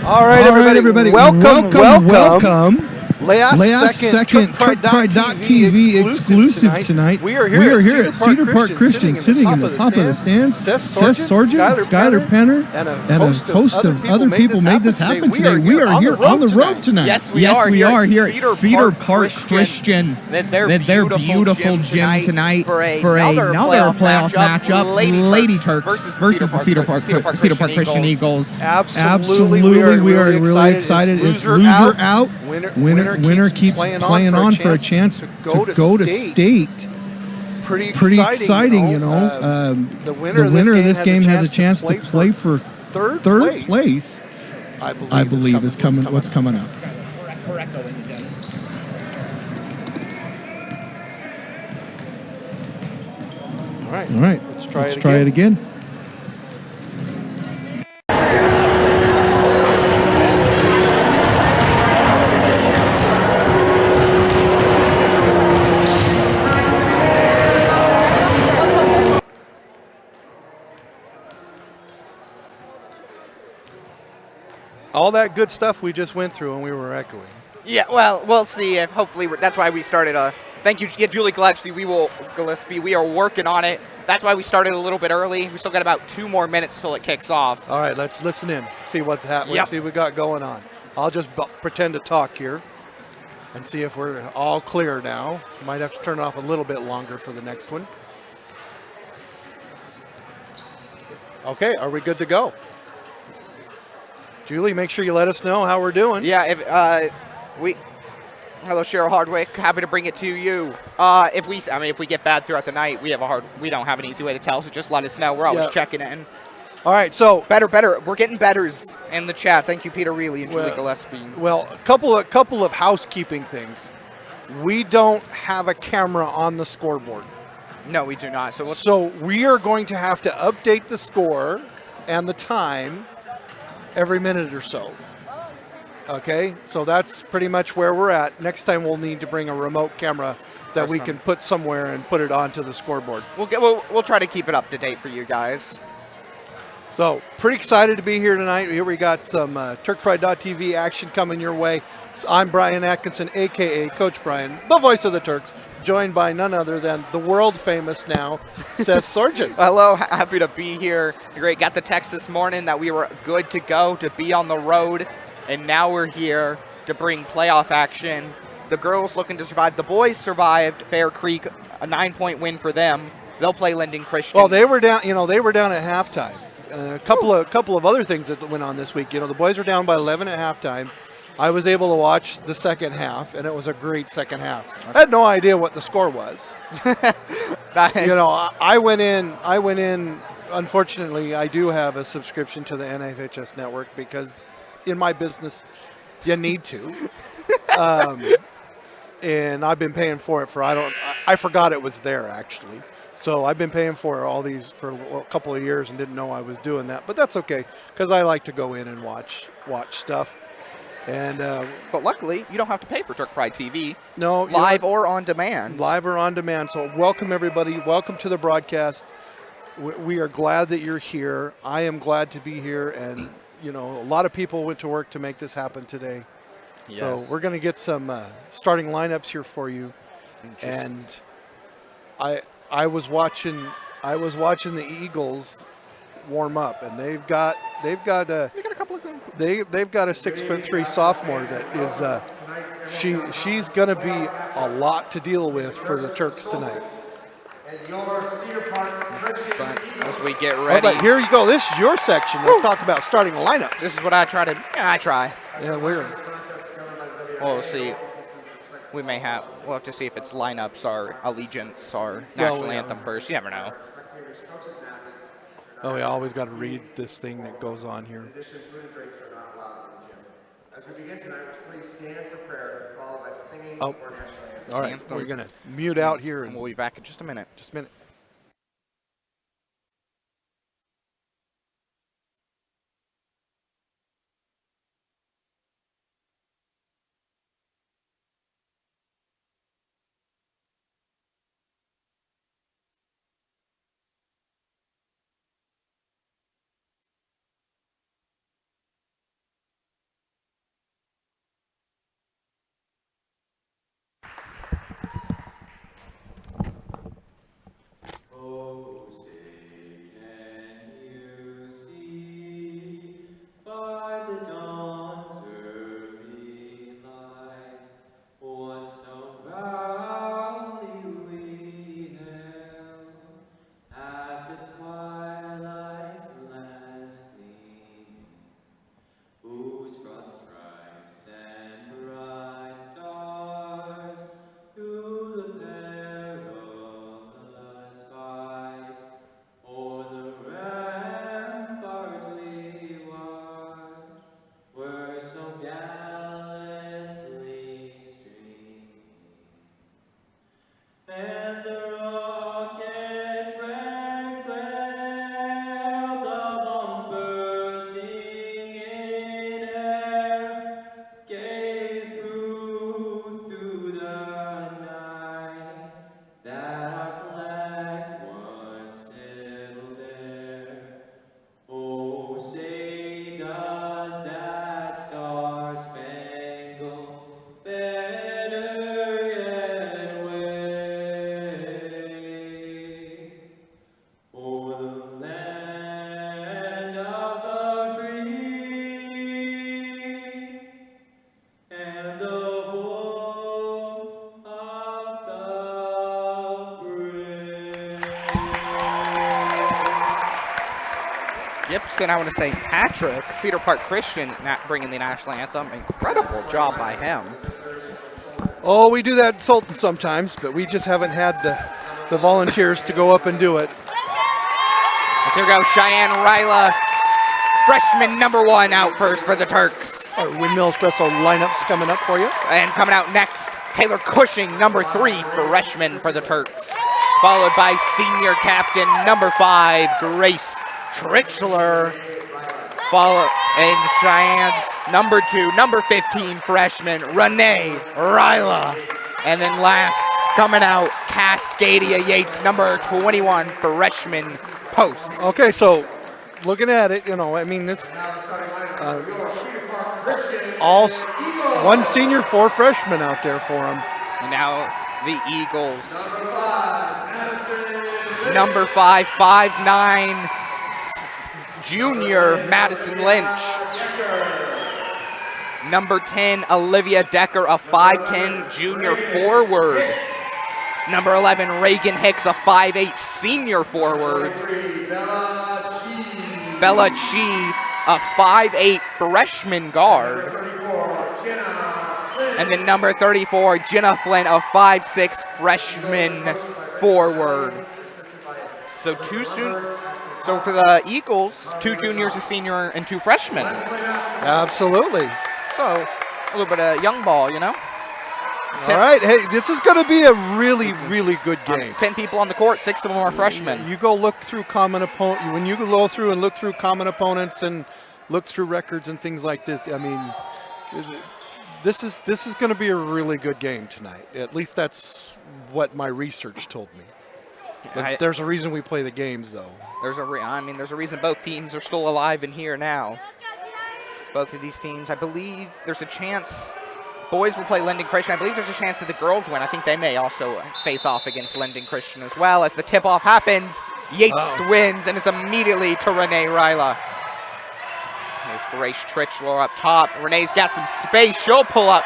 All right, everybody. Welcome. Last second TurkPride.tv exclusive tonight. We are here at Cedar Park Christian, sitting in the top of the stands. Seth Sargent, Skylar Penner, and a host of other people made this happen today. We are here on the road tonight. Yes, we are here at Cedar Park Christian. Their beautiful gym tonight for another playoff matchup. Lady Turks versus the Cedar Park Christian Eagles. Absolutely, we are really excited. It's loser out. Winner keeps playing on for a chance to go to state. Pretty exciting, you know. The winner of this game has a chance to play for third place. I believe is coming. What's coming up? All right. Let's try it again. All that good stuff we just went through and we were echoing. Yeah, well, we'll see if hopefully that's why we started thank you, Julie Gillespie. We are working on it. That's why we started a little bit early. We still got about 2 more minutes till it kicks off. All right, let's listen in, see what's happening, see what we got going on. I'll just pretend to talk here and see if we're all clear now. Might have to turn it off a little bit longer for the next one. Okay, are we good to go? Julie, make sure you let us know how we're doing. Yeah, hello, Cheryl Hardwick. Happy to bring it to you. If we get bad throughout the night, we don't have an easy way to tell, so just let us know. We're always checking in. All right, so better. We're getting betters in the chat. Thank you, Peter Reilly and Julie Gillespie. Well, a couple of housekeeping things. We don't have a camera on the scoreboard. No, we do not. So we are going to have to update the score and the time every minute or so. Okay, so that's pretty much where we're at. Next time we'll need to bring a remote camera that we can put somewhere and put it onto the scoreboard. We'll try to keep it up to date for you guys. So pretty excited to be here tonight. Here we got some TurkPride.tv action coming your way. So I'm Brian Atkinson, a.k.a. Coach Brian, the voice of the Turks, joined by none other than the world famous now, Seth Sargent. Hello, happy to be here. Great, got the text this morning that we were good to go to be on the road, and now we're here to bring playoff action. The girls looking to survive. The boys survived Bear Creek, a 9-point win for them. They'll play Linden Christian. Well, they were down. They were down at halftime. A couple of other things that went on this week. The boys were down by 11 at halftime. I was able to watch the second half, and it was a great second half. I had no idea what the score was. I went in. Unfortunately, I do have a subscription to the NFHS network because in my business, you need to. And I've been paying for it I forgot it was there actually. So I've been paying for for a couple of years and didn't know I was doing that. But that's okay because I like to go in and watch stuff. And but luckily, you don't have to pay for Turk Pride TV. No, live or on demand. Live or on demand. So welcome everybody. Welcome to the broadcast. We are glad that you're here. I am glad to be here, and a lot of people went to work to make this happen today. Yes. So we're going to get some starting lineups here for you. And I was watching the Eagles warm up, and they've got a 6'3" sophomore that is she's going to be a lot to deal with for the Turks tonight. But as we get ready, but here you go. This is your section. We'll talk about starting lineups. This is what I try to. Yeah, I try. Yeah, we'll see. We'll have to see if it's lineups or allegiance or national anthem first. You never know. Oh, we always got to read this thing that goes on here. As we begin tonight, please stand for prayer, followed by the singing or national anthem. All right, we're going to mute out here. And we'll be back in just a minute. Gibson, I want to say Patrick, Cedar Park Christian, not bringing the national anthem. Incredible job by him. Oh, we do that at Sultan sometimes, but we just haven't had the volunteers to go up and do it. As here goes Cheyenne Ryla, freshman number 1 out first for the Turks. Our Windmill Espresso lineup's coming up for you. And coming out next, Taylor Cushing, number 3, freshman for the Turks. Followed by senior captain number 5, Grace Trichler. And Cheyenne's number 2, number 15 freshman, Renee Ryla. And then last, coming out, Cascadia Yates, number 21 freshman post. Okay, so looking at it, I mean, this one senior, 4 freshmen out there for them. And now the Eagles. Number 5, 5'9", junior Madison Lynch. Number 10, Olivia Decker, a 5'10", junior forward. Number 11, Reagan Hicks, a 5'8", senior forward. Bella Chi, a 5'8", freshman guard. And then number 34, Jenna Flynn, a 5'6", freshman forward. So So for the Eagles, 2 juniors, a senior, and 2 freshmen. Absolutely. So a little bit of young ball, All right. Hey, this is going to be a really, really good game. 10 people on the court, 6 of them are freshmen. You go look through common opponent. When you go through and look through common opponents and look through records and things like this, I mean, this is going to be a really good game tonight. At least that's what my research told me. But there's a reason we play the games, though. There's a reason both teams are still alive and here now. Both of these teams, I believe there's a chance boys will play Linden Christian. I believe there's a chance that the girls win. I think they may also face off against Linden Christian as well. As the tip-off happens, Yates wins, and it's immediately to Renee Ryla. There's Grace Trichler up top. Renee's got some space. She'll pull up.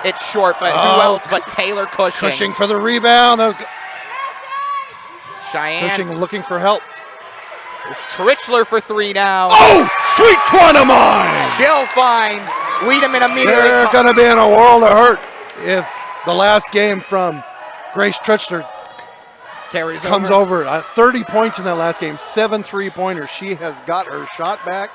It's short, but who else but Taylor Cushing. Cushing for the rebound. Cheyenne. Cushing looking for help. There's Trichler for 3 now. Oh, sweet quantumine! She'll find Wiedemann immediately. They're going to be in a world of hurt if the last game from Grace Trichler comes over. 30 points in that last game, 7 3-pointers. She has got her shot back.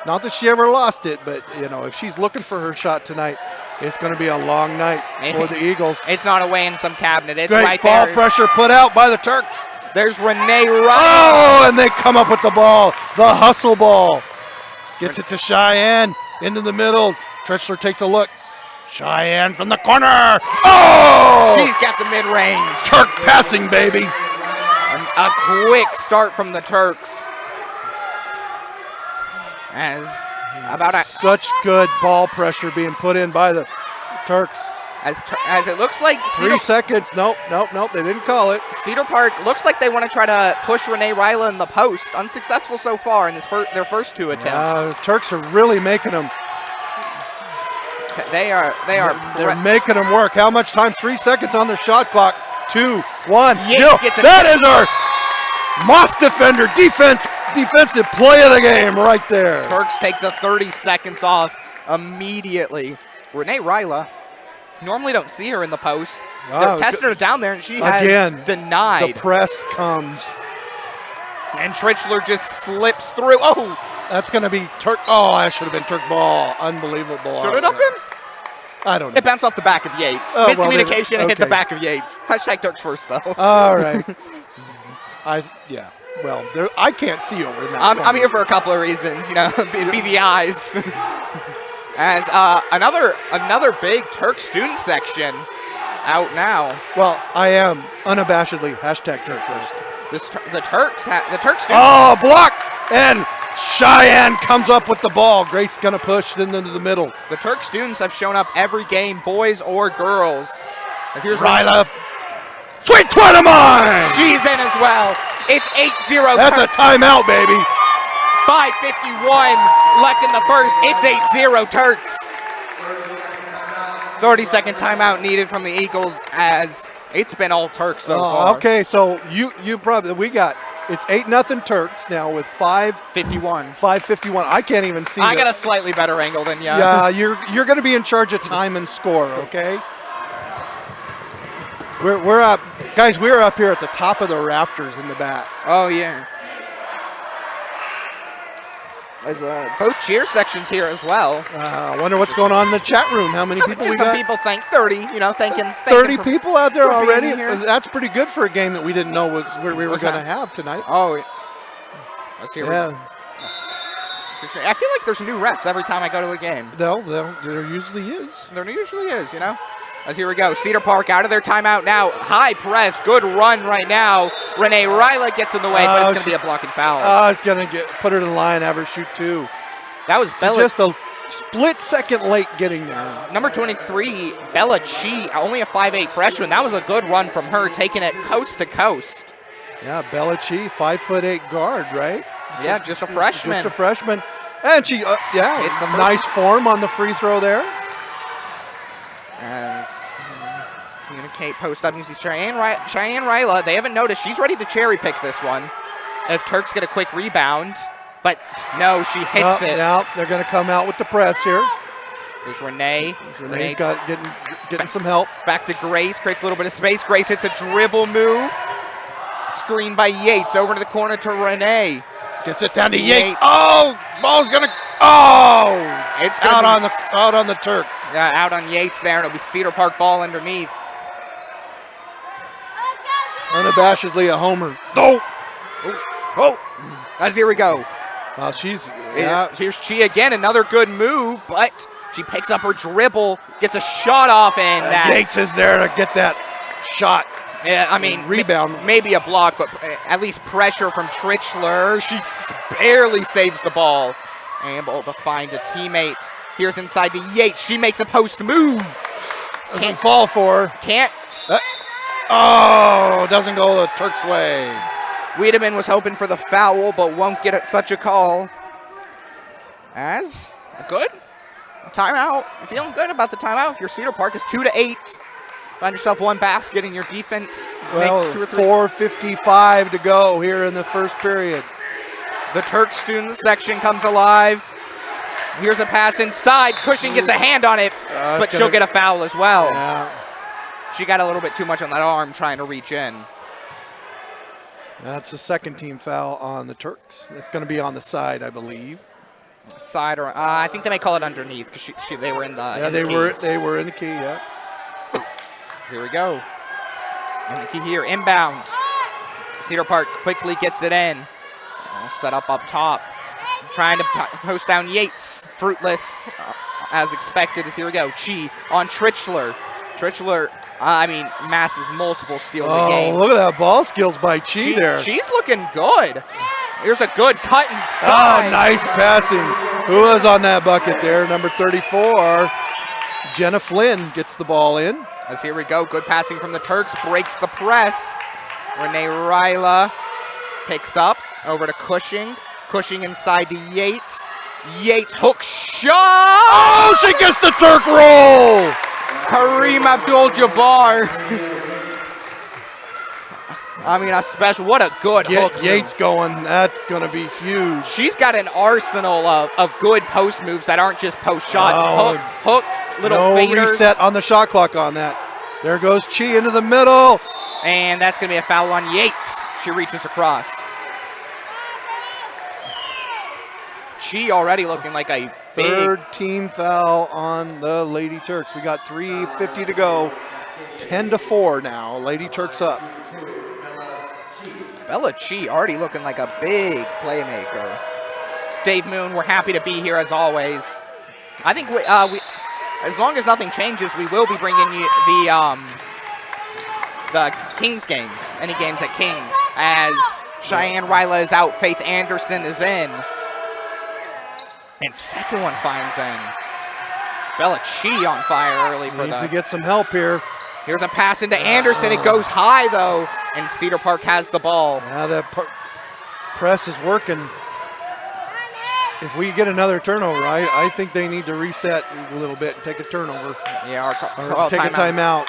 Not that she ever lost it, but, if she's looking for her shot tonight, it's going to be a long night for the Eagles. It's not away in some cabinet. It's great right ball there. Pressure put out by the Turks. There's Renee Ryla. Oh, and they come up with the ball. The hustle ball. Gets it to Cheyenne. Into the middle. Trichler takes a look. Cheyenne from the corner. Oh! She's got the mid-range. Turk passing, baby. A quick start from the Turks. Such good ball pressure being put in by the Turks. As it looks like 3 seconds. Nope. They didn't call it. Cedar Park looks like they want to try to push Renee Ryla in the post. Unsuccessful so far in their first 2 attempts. The Turks are really making them. They're making them work. How much time? 3 seconds on the shot clock. 2, 1. That is our Moss defender defensive play of the game right there. Turks take the 30 seconds off immediately. Renee Ryla. Normally don't see her in the post. They're testing her down there, and she has denied. The press comes. And Trichler just slips through. Oh! That's going to be Turk. Oh, that should have been Turk ball. Unbelievable. Should it have been? I don't know. It bounced off the back of Yates. Miscommunication and hit the back of Yates. Hashtag Turks first, though. All right. Well, I can't see over in that. I'm here for a couple of reasons, be the eyes. As another big Turk student section out now. Well, I am unabashedly hashtag Turk first. The Turks students. Oh, block! And Cheyenne comes up with the ball. Grace going to push it into the middle. The Turk students have shown up every game, boys or girls. As here's Ryla. Sweet Quantumine! She's in as well. It's 8-0. That's a timeout, baby. 5:51 left in the first. It's 8-0 Turks. 30-second timeout needed from the Eagles as it's been all Turks so far. Okay, so we got It's 8-0 Turks now with 51. 5:51. I can't even see. I got a slightly better angle than you. Yeah, you're going to be in charge of time and score, okay? We're up, guys. We're up here at the top of the rafters in the back. Oh yeah. There's both cheer sections here as well. I wonder what's going on in the chat room. How many people we Just some got? people thank 30. You know, thanking 30 people out there for being already. here. That's pretty good for a game that we didn't know was where we were going to have tonight. Oh, let's hear it. Yeah. For sure. I feel like there's new reps every time I go to a game. There usually is. There usually is, you know. As here we go, Cedar Park out of their timeout now. High press, good run right now. Renee Ryla gets in the way, but it's going to be a blocking foul. It's going to put her in the line, have her shoot two. That was Bella. Just a split second late getting there. Number 23, Bella Chi, only a 5'8" freshman. That was a good run from her, taking it coast to coast. Yeah, Bella Chi, 5'8" guard, right? Yeah, just a freshman. Just a freshman. And she, It's the nice form on the free throw there. As communicate post up, you see Cheyenne Ryla. They haven't noticed. She's ready to cherry pick this one. If Turks get a quick rebound, but no, she hits it. Yeah, they're going to come out with the press here. There's Renee. Renee's getting some help. Back to Grace, creates a little bit of space. Grace hits a dribble move. Screen by Yates, over to the corner to Renee. Gets it down to Yates. Oh, ball's gonna. Oh, it's out on the Turks. Yeah, out on Yates there. It'll be Cedar Park ball underneath. Unabashedly a homer. As here we go. Well, Here's Chi again, another good move, but she picks up her dribble, gets a shot off, and that. Yates is there to get that shot. Yeah, I mean, rebound. Maybe a block, but at least pressure from Trichler. She barely saves the ball. Able to find a teammate. Here's inside to Yates. She makes a post move. Can't fall for her. Can't. Doesn't go the Turks' way. Wiedemann was hoping for the foul, but won't get it such a call. As good timeout. Feeling good about the timeout. If your Cedar Park is 2-8. Find yourself one basket in your defense. Makes 2 or 3. 4:55 to go here in the first period. The Turk student section comes alive. Here's a pass inside. Cushing gets a hand on it, but she'll get a foul as well. Yeah. She got a little bit too much on that arm trying to reach in. That's a second team foul on the Turks. It's going to be on the side, I believe. Side or I think they may call it underneath because they were in the. Yeah, in they the were in the key. Yeah. Here we go. And the key here, inbound. Cedar Park quickly gets it in. Set up top. Trying to post down Yates. Fruitless, as expected. As here we go. Chi on Trichler. Trichler, masses multiple steals a game. Oh, look at that ball skills by Chi there. She's looking good. Here's a good cut inside. Oh, nice passing. Who was on that bucket there? Number 34, Jenna Flynn gets the ball in. As here we go, good passing from the Turks, breaks the press. Renee Ryla picks up, over to Cushing. Cushing inside to Yates. Yates hook shot! Oh, she gets the Turk roll! Kareem Abdul-Jabbar. A special, what a good hook. Yates going, that's going to be huge. She's got an arsenal of good post moves that aren't just post shots. Hooks, little faders. No reset on the shot clock on that. There goes Chi into the middle. And that's going to be a foul on Yates. She reaches across. Chi already looking like a third team foul on the Lady Turks. We got 3:50 to go. 10-4 now. Lady Turks up. Bella Chi already looking like a big playmaker. Dave Moon, we're happy to be here as always. I think we as long as nothing changes, we will be bringing you the Kings games, any games at Kings. As Cheyenne Ryla is out, Faith Anderson is in. And second one finds in. Bella Chi on fire early for Needs to get some help here. Here's a pass into Anderson. It goes high, though, and Cedar Park has the ball. Now that press is working. If we get another turnover, I think they need to reset a little bit and take a turnover. Yeah, or take a timeout.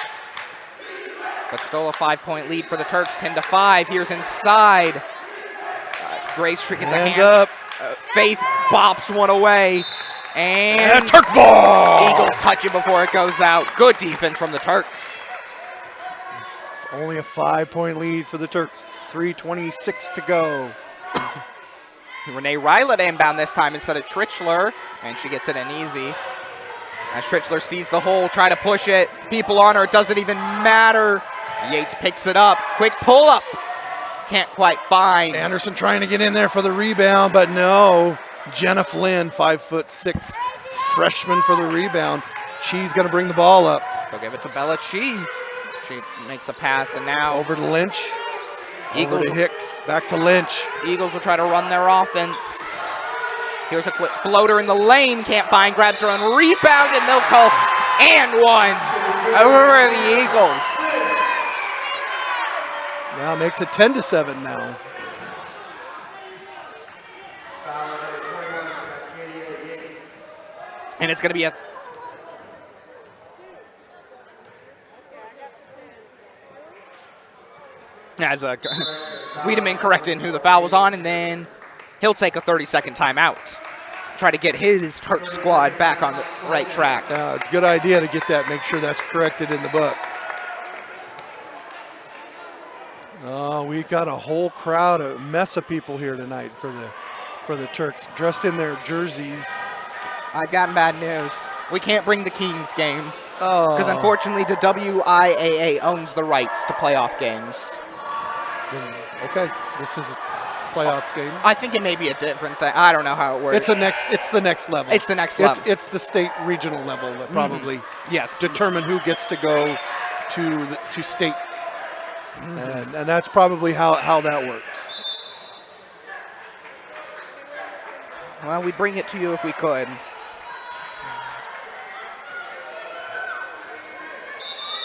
But still a 5-point lead for the Turks, 10-5. Here's inside. Grace gets a Hand hand up. Faith bops one away. And Turk ball. Eagles touch it before it goes out. Good defense from the Turks. Only a 5-point lead for the Turks. 3:26 to go. Renee Ryla to inbound this time instead of Trichler, and she gets it in easy. As Trichler sees the hole, try to push it. People on her, it doesn't even matter. Yates picks it up. Quick pull up. Can't quite find. Anderson trying to get in there for the rebound, but no. Jenna Flynn, 5'6", freshman for the rebound. She's going to bring the ball up. They'll give it to Bella Chi. She makes a pass, and now Over to Lynch. Eagles, Over to Hicks. Back to Lynch. Eagles will try to run their offense. Here's a quick floater in the lane. Can't find. Grabs her own rebound, and they'll call and one over the Eagles. Now makes it 10-7 now. And it's going to be a as a Wiedemann correcting who the foul was on, and then he'll take a 30-second timeout. Try to get his Turk squad back on the right track. It's a good idea to get that, make sure that's corrected in the book. Oh, we got a whole crowd, a mess of people here tonight for the Turks, dressed in their jerseys. I've got bad news. We can't bring the Kings games Oh. because unfortunately the WIAA owns the rights to playoff games. Okay, this is a playoff game. I think it may be a different thing. I don't know how it works. It's the next level. It's the next level. It's the state regional level that probably Yes. determine who gets to go to state, and that's probably how that works. Well, we'd bring it to you if we could.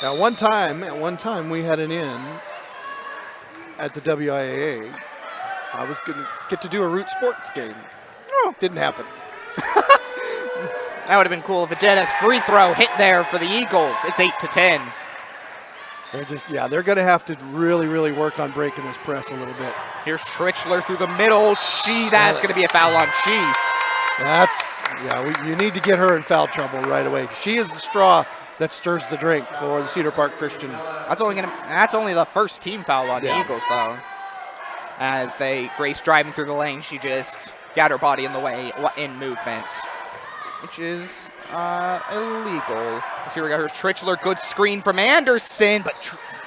At one time, we had an in at the WIAA. I was going to get to do a Root Sports game. Oh, didn't happen. That would have been cool if it did. As free throw hit there for the Eagles. It's 8-10. They're going to have to really, really work on breaking this press a little bit. Here's Trichler through the middle. That's going to be a foul on Chi. You need to get her in foul trouble right away. She is the straw that stirs the drink for the Cedar Park Christian. That's only the first team foul on the Eagles, though. As Grace driving through the lane, she just got her body in the way in movement, which is illegal. So here we go. Here's Trichler, good screen from Anderson,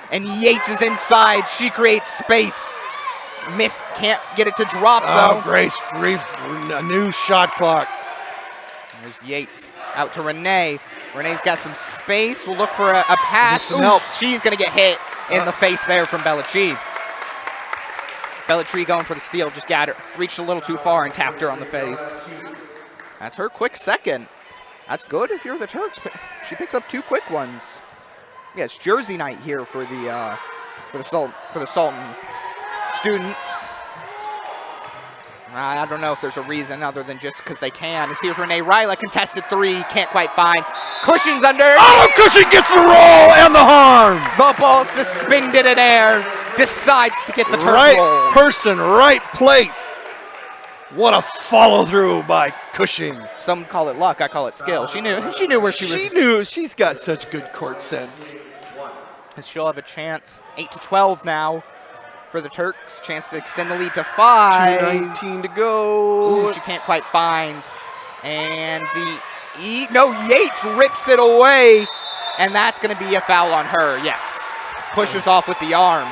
and Yates is inside. She creates space. Missed, can't get it to drop though. Grace Reeves, a new shot clock. There's Yates out to Renee. Renee's got some space. We'll look for a pass. Some help. She's going to get hit in the face there from Bella Chi. Bella Chi going for the steal. Just got her, reached a little too far and tapped her on the face. That's her quick second. That's good if you're the Turks. She picks up 2 quick ones. Yeah, it's jersey night here for the Sultan students. I don't know if there's a reason other than just because they can. As here's Renee Ryla, contested 3, can't quite find. Cushing's under. Oh, Cushing gets the roll and the harm. The ball suspended in air. Decides to get the Turk Right roll. person, right place. What a follow through by Cushing. Some call it luck. I call it skill. She knew where she was. She knew. She's got such good court sense. She'll have a chance. 8-12 now for the Turks. Chance to extend the lead to 5. 2:19 to go. Ooh, she can't quite find. And Yates rips it away. And that's going to be a foul on her. Yes. Pushes off with the arm.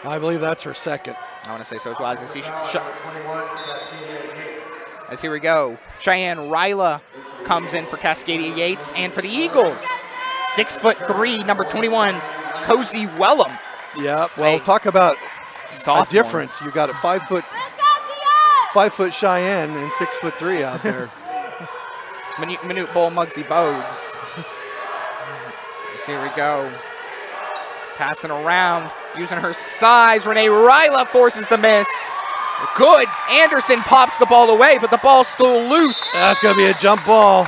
I believe that's her second. I want to say so as well. As here we go. Cheyenne Ryla comes in for Cascadia Yates. And for the Eagles, 6'3", number 21, Cozy Wellham. Yeah, well, talk about Sophomore. a difference. You got a 5 foot Cheyenne and 6'3" out there. Minute Bowl Muggsy Bogues. So here we go. Passing around, using her size. Renee Ryla forces the miss. Good. Anderson pops the ball away, but the ball's still loose. That's going to be a jump ball.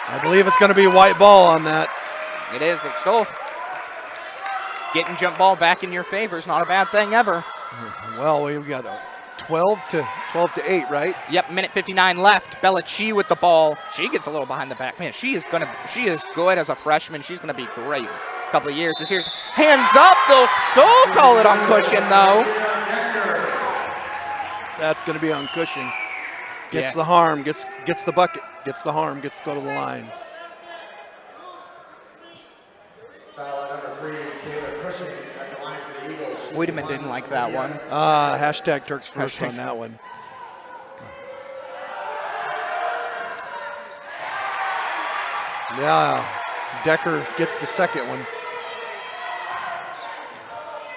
I believe it's going to be white ball on that. It is, but still. Getting jump ball back in your favor is not a bad thing ever. Well, we've got a 12 to 8, right? Yep, minute 59 left. Bella Chi with the ball. She gets a little behind the back. Man, she is good as a freshman. She's gonna be great. A couple of years. This here's hands up. They'll still call it on Cushing though. That's gonna be on Cushing. Gets Yes. the harm, gets the bucket, gets the harm, gets to go to the line. Foul number 3, Taylor Cushing at the line for the Eagles. Wiedemann didn't like that one. Hashtag Turks first on that one. Yeah, Decker gets the second one.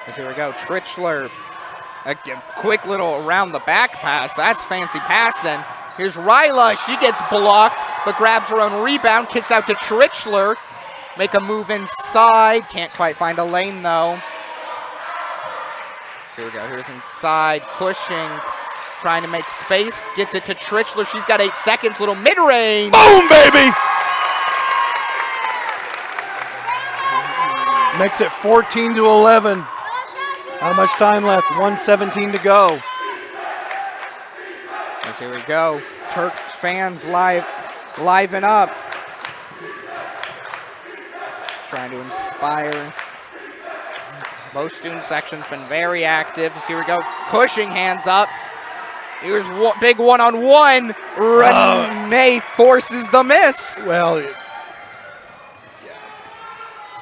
As here we go, Trichler. A quick little around the back pass. That's fancy passing. Here's Ryla. She gets blocked, but grabs her own rebound. Kicks out to Trichler. Make a move inside. Can't quite find a lane, though. Here we go. Here's inside. Pushing. Trying to make space. Gets it to Trichler. She's got 8 seconds. Little mid-range. Boom, baby! Makes it 14 to 11. How much time left? 1:17 to go. As here we go. Turk fans liven up. Trying to inspire. Most student section's been very active. As here we go. Pushing hands up. Here's one, big one-on-one. Renee forces the miss. Well, yeah.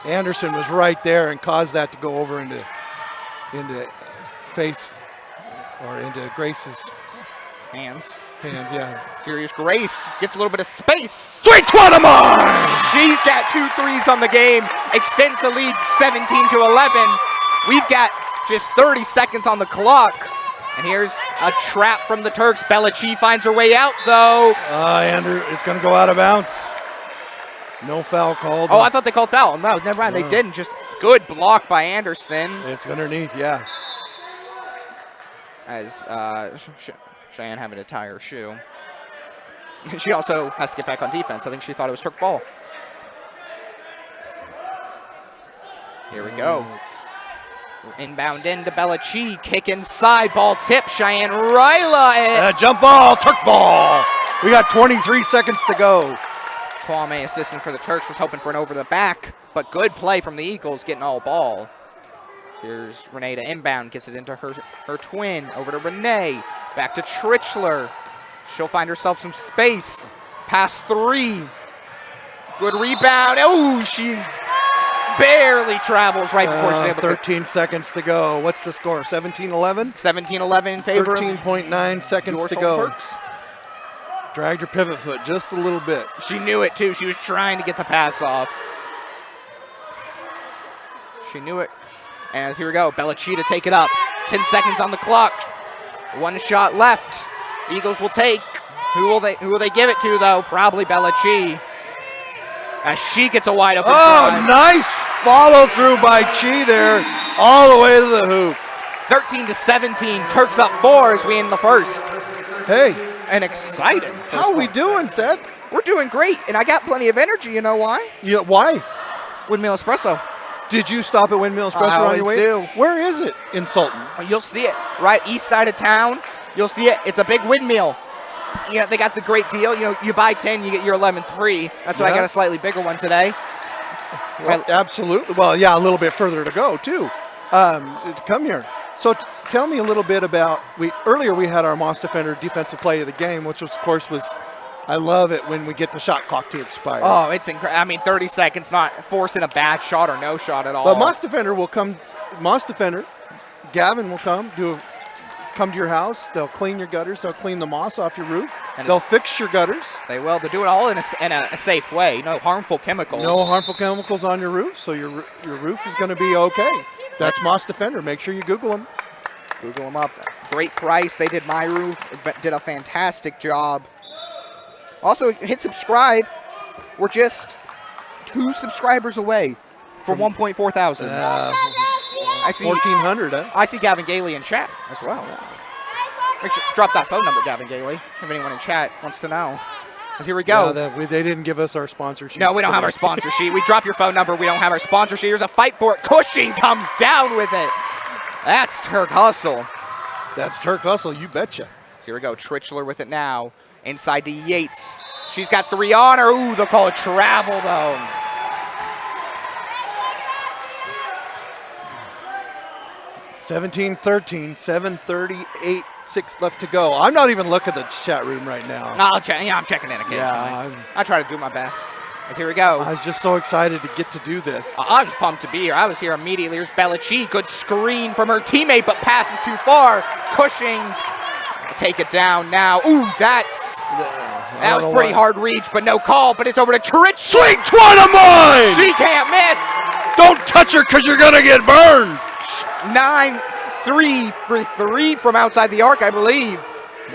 Anderson was right there and caused that to go over into face or into Grace's Hands. yeah. Serious Grace gets a little bit of space. Sweet Twanamon! She's got 2 threes on the game. Extends the lead 17 to 11. We've got just 30 seconds on the clock. And here's a trap from the Turks. Bella Chi finds her way out, though. Andrew, it's going to go out of bounds. No foul called. Oh, I thought they called foul. No, never mind. They didn't. Just good block by Anderson. It's underneath, yeah. As Cheyenne having to tie her shoe. She also has to get back on defense. I think she thought it was Turk ball. Here we go. Inbound into Bella Chi. Kick inside. Ball tip. Cheyenne Ryla. Jump ball, Turk ball. We got 23 seconds to go. Kwame, assistant for the Turks, was hoping for an over the back, but good play from the Eagles, getting all ball. Here's Renee to inbound, gets it into her twin. Over to Renee. Back to Trichler. She'll find herself some space. Pass 3. Good rebound. Oh, she barely travels right before she's able to. 13 seconds to go. What's the score? 17-11? 17-11 in favor of 13.9 seconds your to go. Turks. Dragged her pivot foot just a little bit. She knew it too. She was trying to get the pass off. She knew it. As here we go, Bella Chi to take it up. 10 seconds on the clock. 1 shot left. Eagles will take. Who will they give it to though? Probably Bella Chi. As she gets a wide open drive. Nice follow through by Chi there, all the way to the hoop. 13-17. Turks up 4 as we end the first. Hey, And exciting. how we doing, Seth? We're doing great, and I got plenty of energy. You know why? Why? Windmill Espresso. Did you stop at Windmill Espresso I on your always way? do. Where is it in Sultan? You'll see it right east side of town. You'll see it. It's a big windmill. You know, they got the great deal. You know, you buy 10, you get your 11th free. That's why I Yeah. got a slightly bigger one today. Well, absolutely. Well, yeah, a little bit further to go, too. Come here. So tell me a little bit about, earlier we had our Moss Defender defensive play of the game, which was, of course, I love it when we get the shot clock to expire. Oh, it's incredible. I mean, 30 seconds, not forcing a bad shot or no shot at all. But Moss Defender, Gavin will come to your house. They'll clean your gutters. They'll clean the moss off your roof. And They'll fix your gutters. They will. They do it all in a safe way. No harmful chemicals. No harmful chemicals on your roof, so your roof is going to be okay. That's Moss Defender. Make sure you Google them. Google them up. Great price. They did my roof. Did a fantastic job. Also, hit subscribe. We're just 2 subscribers away from 1.4 thousand. I see 1,400, huh? I see Gavin Gailey in chat as well. Make sure, drop that phone number, Gavin Gailey, if anyone in chat wants to know. As here we go. Yeah, they didn't give us our sponsor sheet. No, we don't have our sponsor sheet. We drop your phone number. We don't have our sponsor sheet. Here's a fight for it. Cushing comes down with it. That's Turk hustle. That's Turk hustle, you betcha. So here we go. Trichler with it now. Inside to Yates. She's got 3 on her. Ooh, they'll call it travel, though. (17-13), 7:38, 6 left to go. I'm not even looking at the chat room right now. I'll check. Yeah, I'm checking in occasionally. Yeah, I try to do my best. As here we go. I was just so excited to get to do this. I'm just pumped to be here. I was here immediately. Here's Belichick. Good screen from her teammate, but passes too far. Cushing. Take it down now. Ooh, that was pretty hard reach, but no call. But it's over to Trich. Sweet twin of mine! She can't miss. Don't touch her because you're going to get burned. 9-3 for 3 from outside the arc, I believe.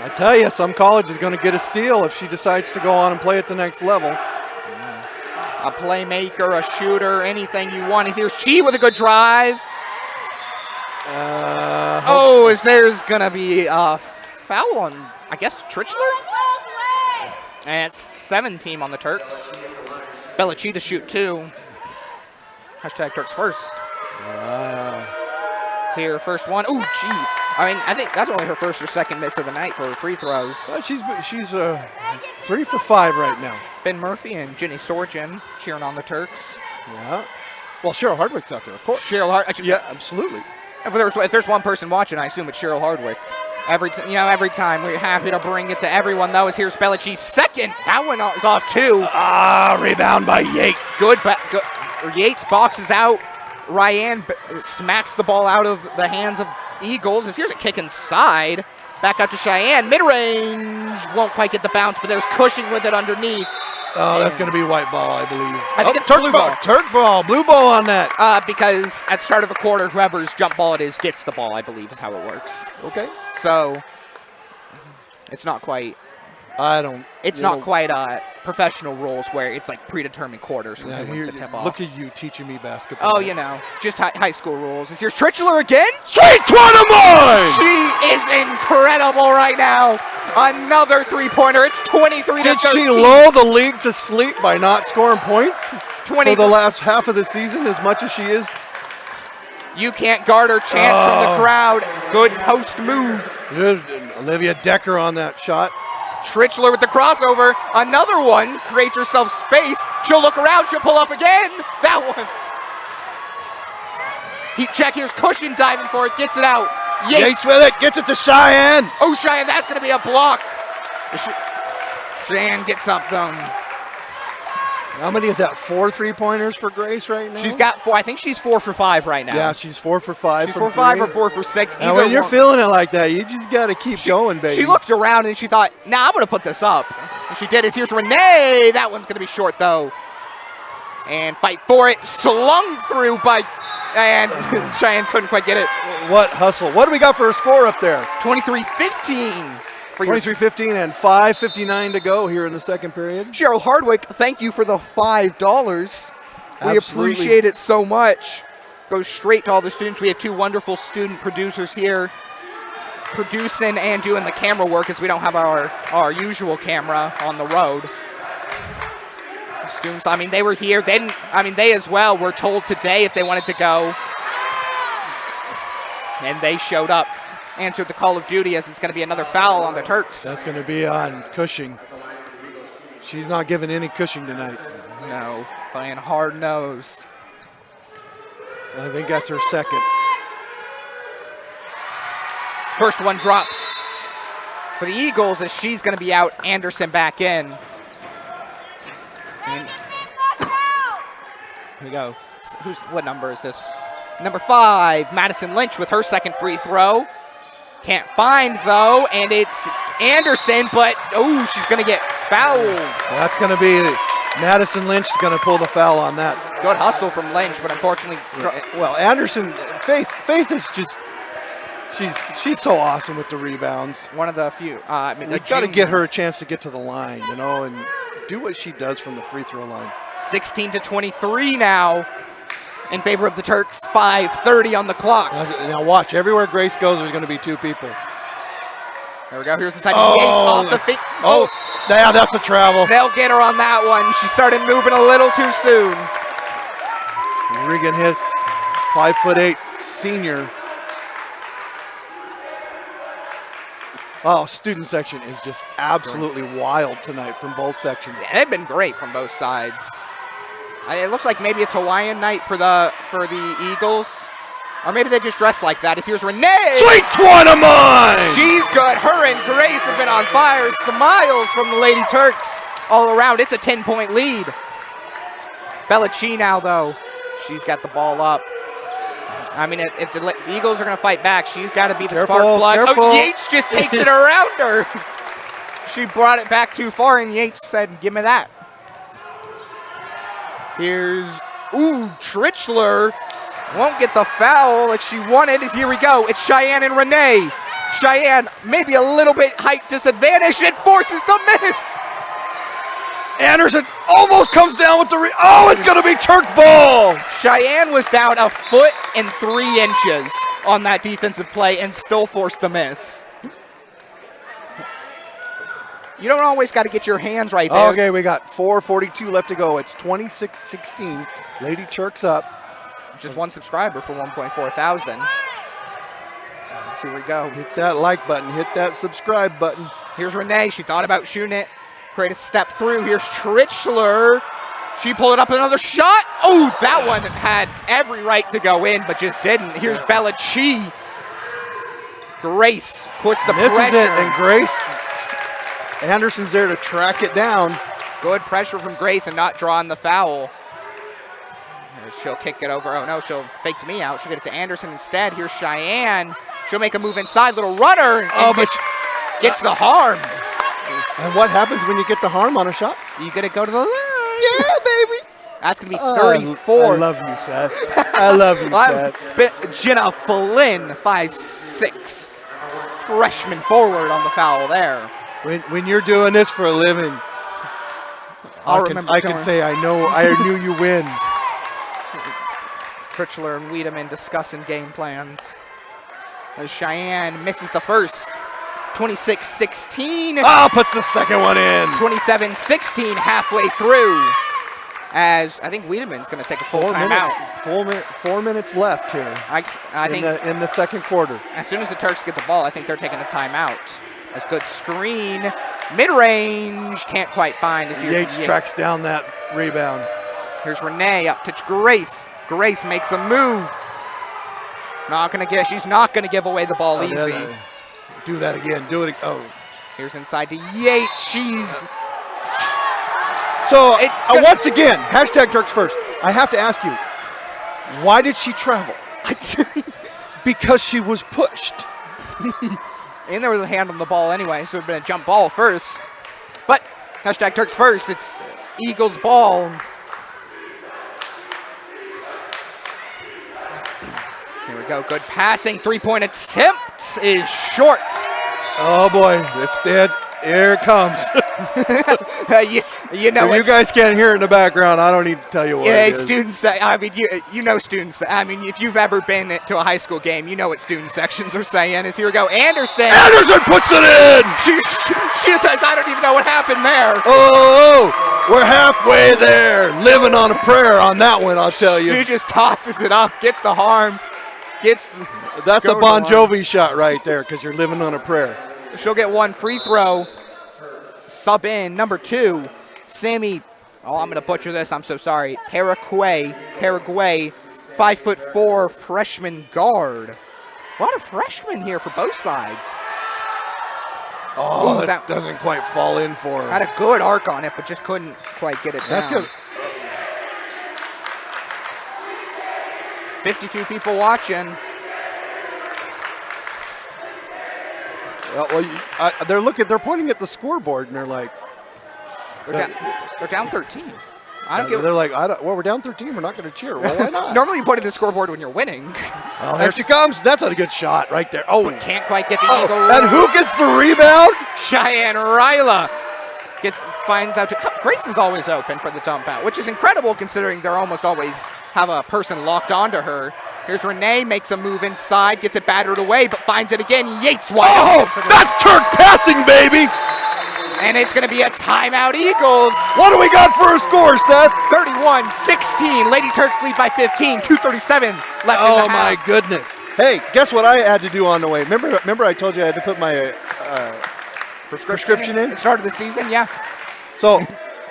I tell you, some college is going to get a steal if she decides to go on and play at the next level. A playmaker, a shooter, anything you want. Here's she with a good drive. There's going to be a foul on, I guess, Trichler? And it's 7 on the Turks. Belichick to shoot 2. Hashtag Turks first. See her first one. Ooh, gee. I think that's only her first or second miss of the night for free throws. She's 3 for 5 right now. Ben Murphy and Jenny Sorgen cheering on the Turks. Yeah. Well, Cheryl Hardwick's out there, of course. Cheryl Hardwick. Yeah, absolutely. If there's one person watching, I assume it's Cheryl Hardwick. Every time we're happy to bring it to everyone, though. As here's Belichick's second. That one is off 2. Rebound by Yates. Good. Yates boxes out. Ryan smacks the ball out of the hands of Eagles. As here's a kick inside. Back out to Cheyenne. Mid-range. Won't quite get the bounce, but there's Cushing with it underneath. Oh, that's going to be white ball, I believe. I think it's Turk blue ball. Turk ball. Blue ball on that. Because at start of a quarter, whoever's jump ball it is gets the ball, I believe, is how it works. Okay. So, it's not quite. It's not quite professional rules where it's like predetermined quarters from who wins the tip off. Look at you teaching me basketball. Oh, just high school rules. Is here's Trichler again? Sweet twin of mine! She is incredible right now. Another 3-pointer. It's 23 Did to 13. she lull the league to sleep by not scoring points 20 for the last half of the season as much as she is? You can't guard her chance from the crowd. Good post move. Olivia Decker on that shot. Trichler with the crossover. Another one. Creates herself space. She'll look around. She'll pull up again. That one. Heat check. Here's Cushing diving for it. Gets it out. Yates with it. Gets it to Cheyenne. Oh, Cheyenne. That's going to be a block. Cheyenne gets up them. How many is that? 4 3-pointers for Grace right now? She's got 4. I think she's 4 for 5 right now. Yeah, she's 4 for 5. She's 4 for 5 or 4 for 6. And when you're feeling it like that, you just got to keep going, baby. She looked around and she thought, nah, I'm going to put this up. And she did. Here's Renee. That one's going to be short, though. And fight for it. Slung through by... And Cheyenne couldn't quite get it. What hustle. What do we got for a score up there? 23-15. 23-15 and 5:59 to go here in the second period. Cheryl Hardwick, thank you for the $5. We Absolutely. appreciate it so much. Goes straight to all the students. We have 2 wonderful student producers here producing and doing the camera work as we don't have our usual camera on the road. Students, they were here. They as well were told today if they wanted to go. And they showed up. Answered the call of duty as it's going to be another foul on the Turks. That's going to be on Cushing. She's not giving any Cushing tonight. No, playing hard nose. I think that's her second. First one drops for the Eagles as she's going to be out. Anderson back in. And here we go. What number is this? Number 5, Madison Lynch with her second free throw. Can't find, though, and it's Anderson, but, she's going to get fouled. That's going to be Madison Lynch is going to pull the foul on that. Good hustle from Lynch, but unfortunately... Well, Anderson, Faith is just, she's so awesome with the rebounds. One of the few. We've got to get her a chance to get to the line, and do what she does from the free throw line. 16-23 now. In favor of the Turks, 5:30 on the clock. Now watch, everywhere Grace goes, there's going to be 2 people. There we go. Here's inside Yates off the feet. Yeah, that's a travel. They'll get her on that one. She started moving a little too soon. Regan hits 5'8" senior. Oh, student section is just absolutely wild tonight from both sections. Yeah, they've been great from both sides. It looks like maybe it's Hawaiian night for the Eagles. Or maybe they just dress like that. As here's Renee. Sweet one of mine! She's good. Her and Grace have been on fire. Smiles from the Lady Turks all around. It's a 10-point lead. Belichick now, though. She's got the ball up. I mean, if the Eagles are going to fight back, she's got to be the spark plug. Careful. Oh, Yates just takes it around her. She brought it back too far, and Yates said, give me that. Here's, Trichler. Won't get the foul like she wanted. Here we go. It's Cheyenne and Renee. Cheyenne, maybe a little bit height disadvantage. It forces the miss. Anderson almost comes down with the it's going to be Turk ball. Cheyenne was down 1 foot and 3 inches on that defensive play and still forced the miss. You don't always got to get your hands right there. Okay, we got 4:42 left to go. It's 26-16. Lady Turks up. Just one subscriber for 1.4 thousand. Here we go. Hit that like button. Hit that subscribe button. Here's Renee. She thought about shooting it. Create a step through. Here's Trichler. She pulled it up another shot. Oh, that one had every right to go in, but just didn't. Here's Belichick. Grace puts the Misses pressure. it, and Grace Anderson's there to track it down. Good pressure from Grace and not drawing the foul. She'll kick it over. Oh, no, she'll fake to me out. She'll get it to Anderson instead. Here's Cheyenne. She'll make a move inside. Little runner. And gets the harm. And what happens when you get the harm on a shot? You got to go to the line. Yeah, baby. That's going to be 34. I love you, Seth. I love you, Seth. Jenna Flynn, 5'6". Freshman forward on the foul there. When you're doing this for a living, I can say I knew you win. Trichler and Wiedemann discussing game plans. As Cheyenne misses the first. 26-16. Puts the second one in. 27-16 halfway through. As I think Wiedemann's going to take a full timeout. 4 minutes left here. I think in the second quarter. As soon as the Turks get the ball, I think they're taking a timeout. As good screen. Mid-range. Can't quite find. Yates tracks down that rebound. Here's Renee up to Grace. Grace makes a move. She's not gonna give away the ball easy. Do that again. Do it. Here's inside to Yates. Once again, hashtag Turks first. I have to ask you, why did she travel? Because she was pushed. And there was a hand on the ball anyway, so it would have been a jump ball first. But hashtag Turks first. It's Eagles ball. Here we go. Good passing. 3-point attempt is short. Oh boy, it's dead. Here it comes. you know, you guys can't hear it in the background. I don't need to tell you what it is. Students. I mean, you know students. I mean, if you've ever been to a high school game, you know what student sections are saying. Here we go. Anderson puts it in. She says, I don't even know what happened there. Oh, we're halfway there. Living on a prayer on that one, I'll tell you. She just tosses it up, gets the harm, That's a Bon Jovi shot right there because you're living on a prayer. She'll get one free throw. Sub in, number 2, Sammy. Oh, I'm going to butcher this. I'm so sorry. Paraguay, 5'4", freshman guard. A lot of freshmen here for both sides. Oh, that doesn't quite fall in for him. Had a good arc on it, but just couldn't quite get it down. That's good. 52 people watching. They're pointing at the scoreboard and they're like, they're down 13. They're like, we're down 13. We're not going to cheer. Well, why not? Normally you point at the scoreboard when you're winning. Oh, there she comes. That's a good shot right there. Oh, but can't quite get the Eagle. And who gets the rebound? Cheyenne Ryla finds out Grace is always open for the dump out, which is incredible considering they're almost always have a person locked onto her. Here's Renee, makes a move inside, gets it battered away, but finds it again. Yates wide open. That's Turk passing, baby. And it's going to be a timeout, Eagles. What do we got for a score, Seth? 31-16. Lady Turks lead by 15. 2:37 left in the Oh, half. my goodness. Hey, guess what I had to do on the way? Remember I told you I had to put my prescription in? At the start of the season, yeah. So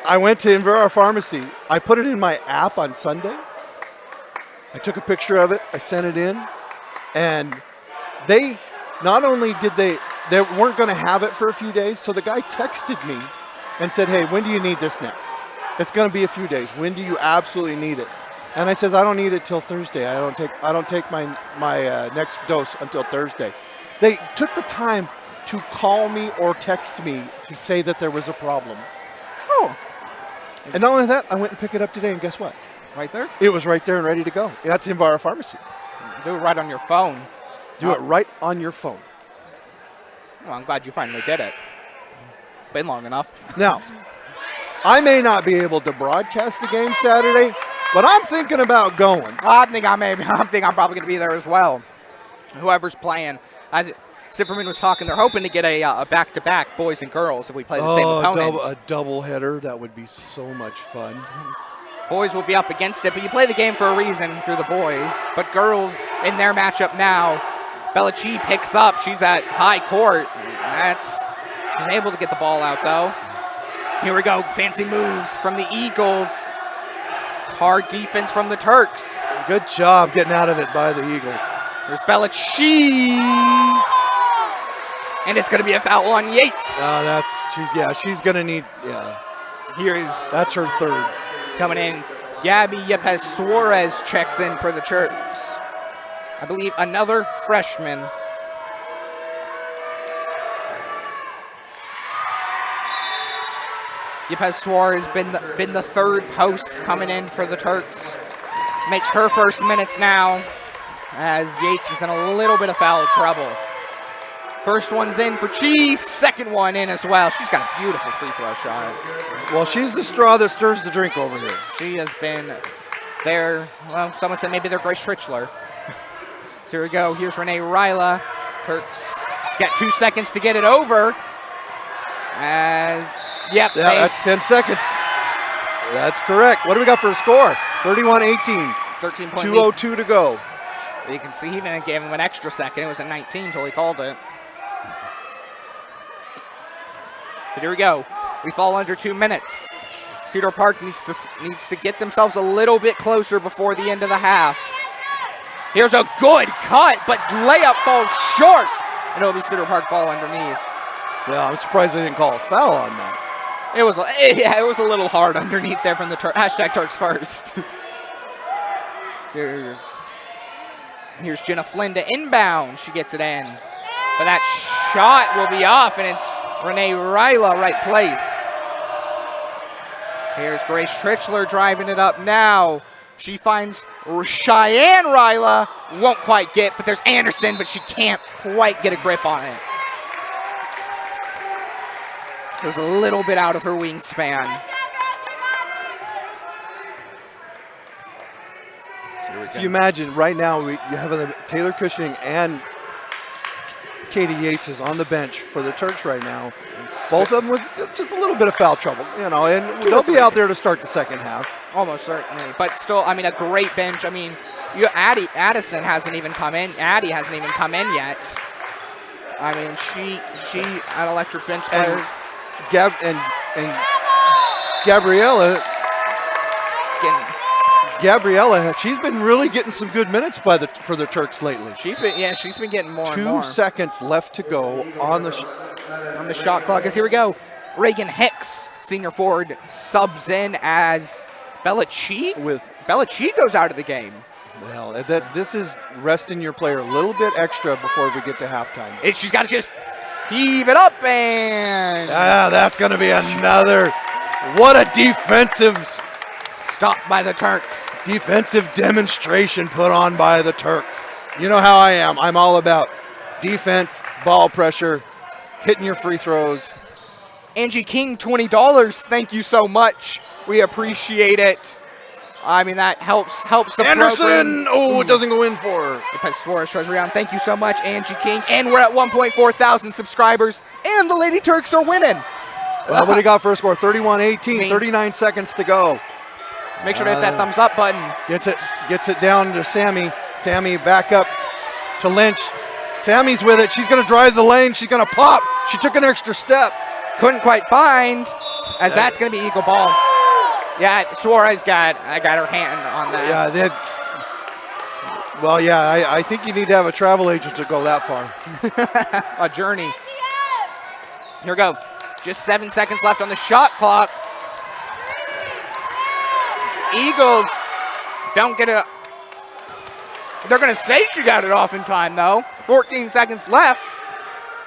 I went to Invera Pharmacy. I put it in my app on Sunday. I took a picture of it. I sent it in. And they not only did they weren't going to have it for a few days, so the guy texted me and said, hey, when do you need this next? It's going to be a few days. When do you absolutely need it? And I says, I don't need it till Thursday. I don't take my next dose until Thursday. They took the time to call me or text me to say that there was a problem. Oh. And not only that, I went and picked it up today, and guess what? Right there? It was right there and ready to go. That's Invera Pharmacy. Do it right on your phone. Do it right on your phone. Well, I'm glad you finally did it. Been long enough. Now, I may not be able to broadcast the game Saturday, but I'm thinking about going. I think I'm probably going to be there as well. Whoever's playing. As Zipperman was talking, they're hoping to get a back-to-back boys and girls if we play the same opponent. A double header. That would be so much fun. Boys will be up against it, but you play the game for a reason through the boys. But girls in their matchup now, Belichick picks up. She's at high court. She's able to get the ball out, though. Here we go. Fancy moves from the Eagles. Hard defense from the Turks. Good job getting out of it by the Eagles. There's Belichick. And it's going to be a foul on Yates. She's going to need, that's her third. Coming in, Gabby Yepes Suarez checks in for the Turks. I believe another freshman. Yepes Suarez been the third post coming in for the Turks. Makes her first minutes now as Yates is in a little bit of foul trouble. First one's in for Cheese, second one in as well. She's got a beautiful free throw shot. Well, she's the straw that stirs the drink over here. She has been there, well, someone said maybe they're Grace Trichler. So here we go, here's Renee Ryla. Turks got 2 seconds to get it over. That's 10 seconds. That's correct. What do we got for a score? 31-18. 13-point 2:02 to go. You can see he even gave him an extra second. It was at 19 until he called it. But here we go. We fall under 2 minutes. Cedar Park needs to get themselves a little bit closer before the end of the half. Here's a good cut, but layup falls short. And it'll be Cedar Park ball underneath. Yeah, I'm surprised they didn't call a foul on that. It was a little hard underneath there from the hashtag Turks first. Here's Jenna Flynn to inbound. She gets it in. But that shot will be off, and it's Renee Ryla, right place. Here's Grace Trichler driving it up now. She finds Cheyenne Ryla. Won't quite get, but there's Anderson, but she can't quite get a grip on it. It was a little bit out of her wingspan. So you imagine right now you have Taylor Cushing and Katie Yates is on the bench for the Turks right now. Both of them with just a little bit of foul trouble, and they'll be out there to start the second half. Almost certainly, but still, a great bench. Addison hasn't even come in. Addie hasn't even come in yet. She an electric bench player. Gabriella, she's been really getting some good minutes for the Turks lately. She's been getting more and more. 2 seconds left to go on the shot clock. As here we go, Reagan Hicks, senior forward, subs in as Belichick. Belichick goes out of the game. Well, this is resting your player a little bit extra before we get to halftime. She's got to just heave it up, and that's going to be another. What a defensive stop by the Turks. Defensive demonstration put on by the Turks. You know how I am. I'm all about defense, ball pressure, hitting your free throws. Angie King, $20. Thank you so much. We appreciate it. That helps the Anderson! program. It doesn't go in for her. Lopez Suarez tries around. Thank you so much, Angie King. And we're at 1.4 thousand subscribers. And the Lady Turks are winning. Well, what do you got for a score? 31-18, Me. 39 seconds to go. Make sure to hit that thumbs up button. Gets it down to Sammy. Sammy back up to Lynch. Sammy's with it. She's going to drive the lane. She's going to pop. She took an extra step. Couldn't quite find, as that's going to be eagle ball. Yeah, Suarez got her hand on that. Yeah, I think you need to have a travel agent to go that far. A journey. Here we go. Just 7 seconds left on the shot clock. Eagles don't get it. They're going to say she got it off in time, though. 14 seconds left.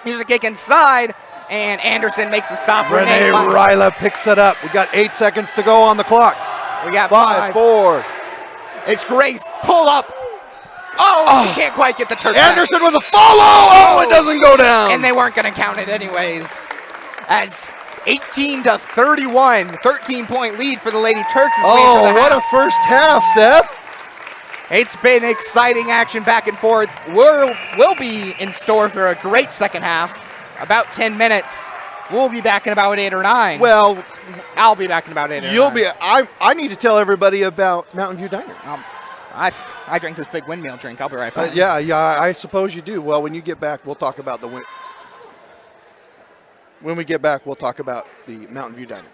Here's a kick inside, and Anderson makes the stop. Renee Ryla picks it up. We got 8 seconds to go on the clock. We got 5, 4. It's Grace. Pull up. Oh, he can't quite get the Turk. Anderson with a follow. Oh, it doesn't go down. And they weren't going to count it anyways. As 18-31, 13-point lead for the Lady Turks. Oh, what a first half, Seth. It's been exciting action back and forth. We'll be in store for a great second half. About 10 minutes. We'll be back in about 8 or 9. Well, I'll be back in about 8 or 9. you'll be. I need to tell everybody about Mountain View Diner. I drank this big windmill drink. I'll be right back. Yeah, I suppose you do. Well, when you get back, we'll talk about when we get back, we'll talk about the Mountain View Diner.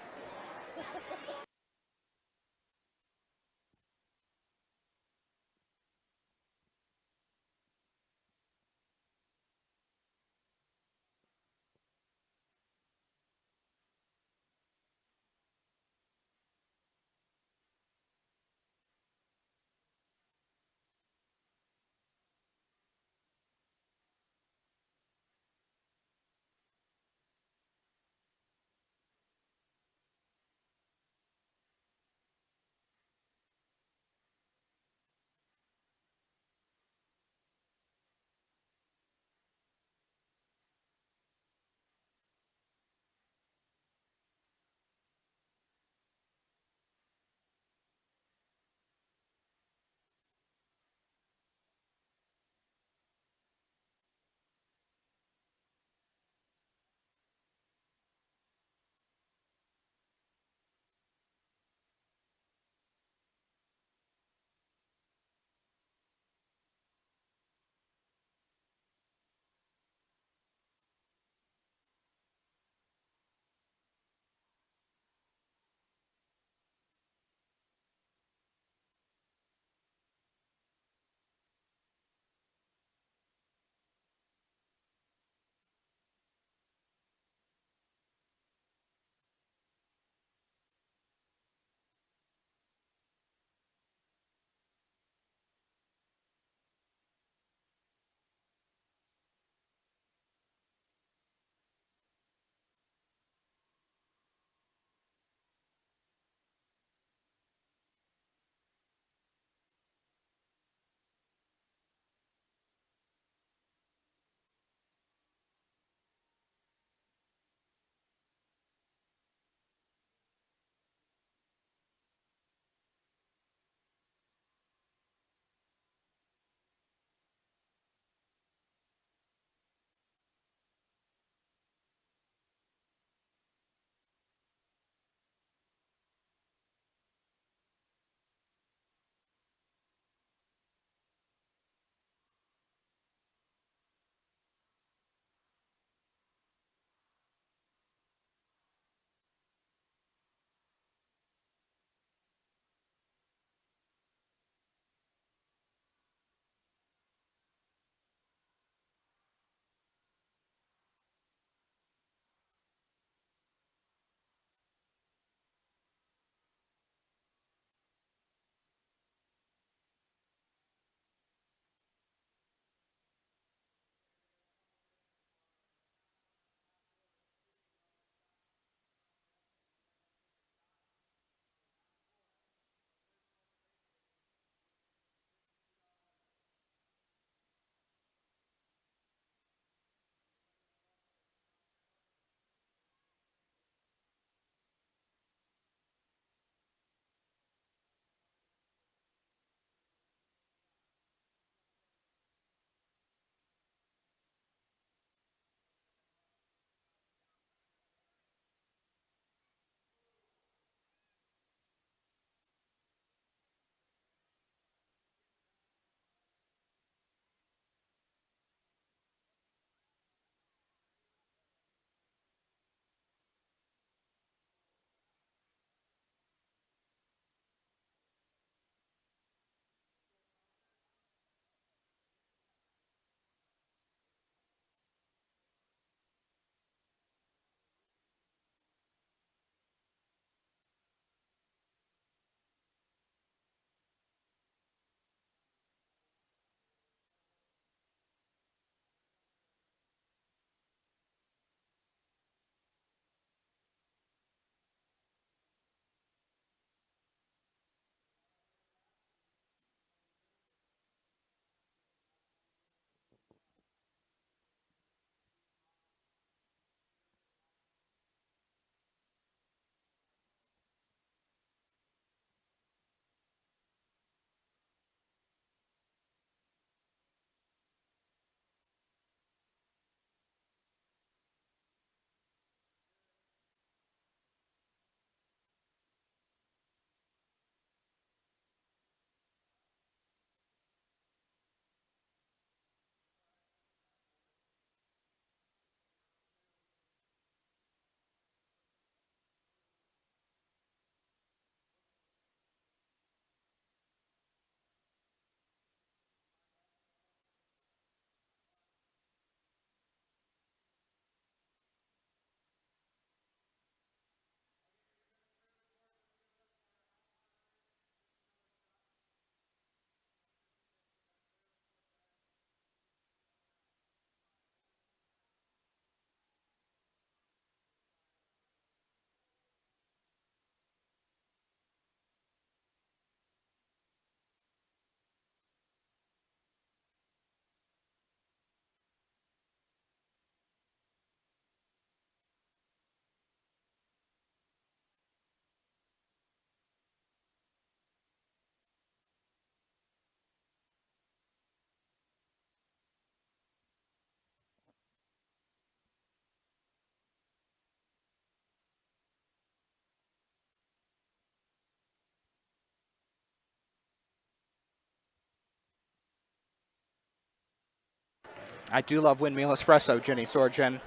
I do love Windmill Espresso, Jenny Sorgen.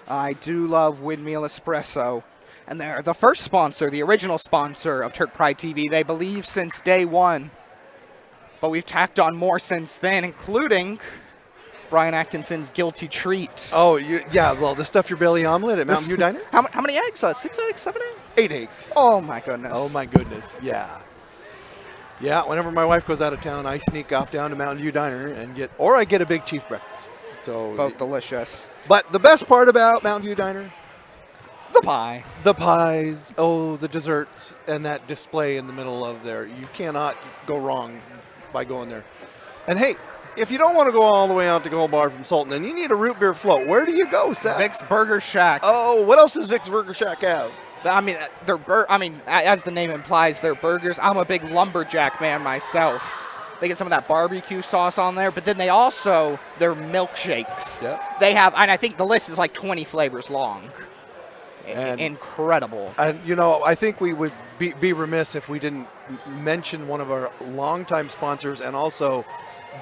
I do love Windmill Espresso. And they're the first sponsor, the original sponsor of Turk Pride TV, they believe, since day one. But we've tacked on more since then, including Brian Atkinson's Guilty Treat. Oh, yeah. Well, the Stuff Your Belly omelet at Mountain View Diner? How many eggs? 6 eggs? 7 eggs? 8 eggs. Oh, my goodness. Oh, my goodness. Yeah. Yeah, whenever my wife goes out of town, I sneak off down to Mountain View Diner and I get a Big Chief breakfast. So both delicious. But the best part about Mountain View Diner? The pie. The pies. Oh, the desserts and that display in the middle of there. You cannot go wrong by going there. And hey, if you don't want to go all the way out to Gold Bar from Sultan and you need a root beer float, where do you go, Seth? Vic's Burger Shack. Oh, what else does Vic's Burger Shack have? I mean, as the name implies, they're burgers. I'm a big lumberjack man myself. They get some of that barbecue sauce on there, but then their milkshakes. Yep. They have, and I think the list is like 20 flavors long. And, incredible. And, I think we would be remiss if we didn't mention one of our longtime sponsors and also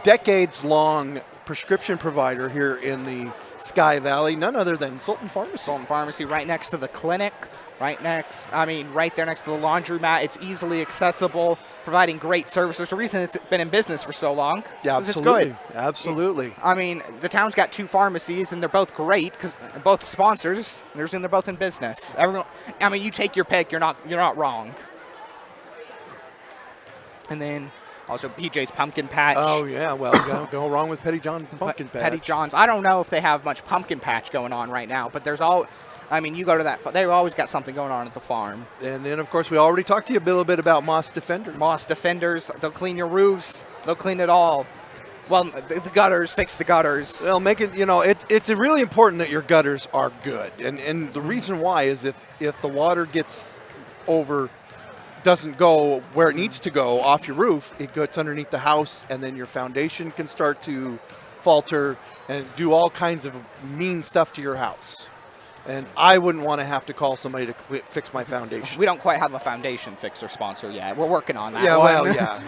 decades-long prescription provider here in the Sky Valley, none other than Sultan Pharmacy. Sultan Pharmacy, right next to the clinic, right there next to the laundromat. It's easily accessible, providing great service. There's a reason it's been in business for so long. Yeah, absolutely. It's good. Absolutely. I mean, the town's got 2 pharmacies, and they're both great because both sponsors. They're both in business. You take your pick. You're not wrong. And then also PJ's Pumpkin Patch. Oh, yeah. Well, go wrong with Petty John Pumpkin Patch. Petty John's. I don't know if they have much Pumpkin Patch going on right now, but there's all. You go to that. They've always got something going on at the farm. And then, of course, we already talked to you a little bit about Moss Defender. Moss Defenders. They'll clean your roofs. They'll clean it all. Well, the gutters. Fix the gutters. They'll make it. It's really important that your gutters are good. And the reason why is if the water doesn't go where it needs to go off your roof, it gets underneath the house, and then your foundation can start to falter and do all kinds of mean stuff to your house. And I wouldn't want to have to call somebody to fix my foundation. We don't quite have a foundation fixer sponsor yet. We're working on that. Yeah, one. well, yeah.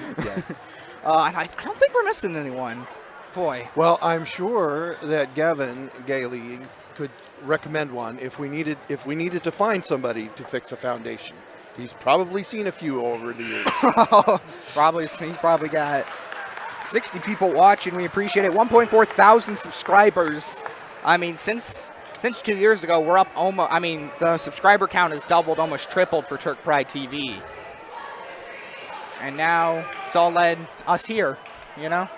I don't think we're missing anyone. Boy. Well, I'm sure that Gavin Gailey could recommend one if we needed to find somebody to fix a foundation. He's probably seen a few over the years. He's probably got 60 people watching. We appreciate it. 1.4 thousand subscribers. Since 2 years ago, we're up almost. The subscriber count has doubled, almost tripled for Turk Pride TV. And now it's all led us here, Well,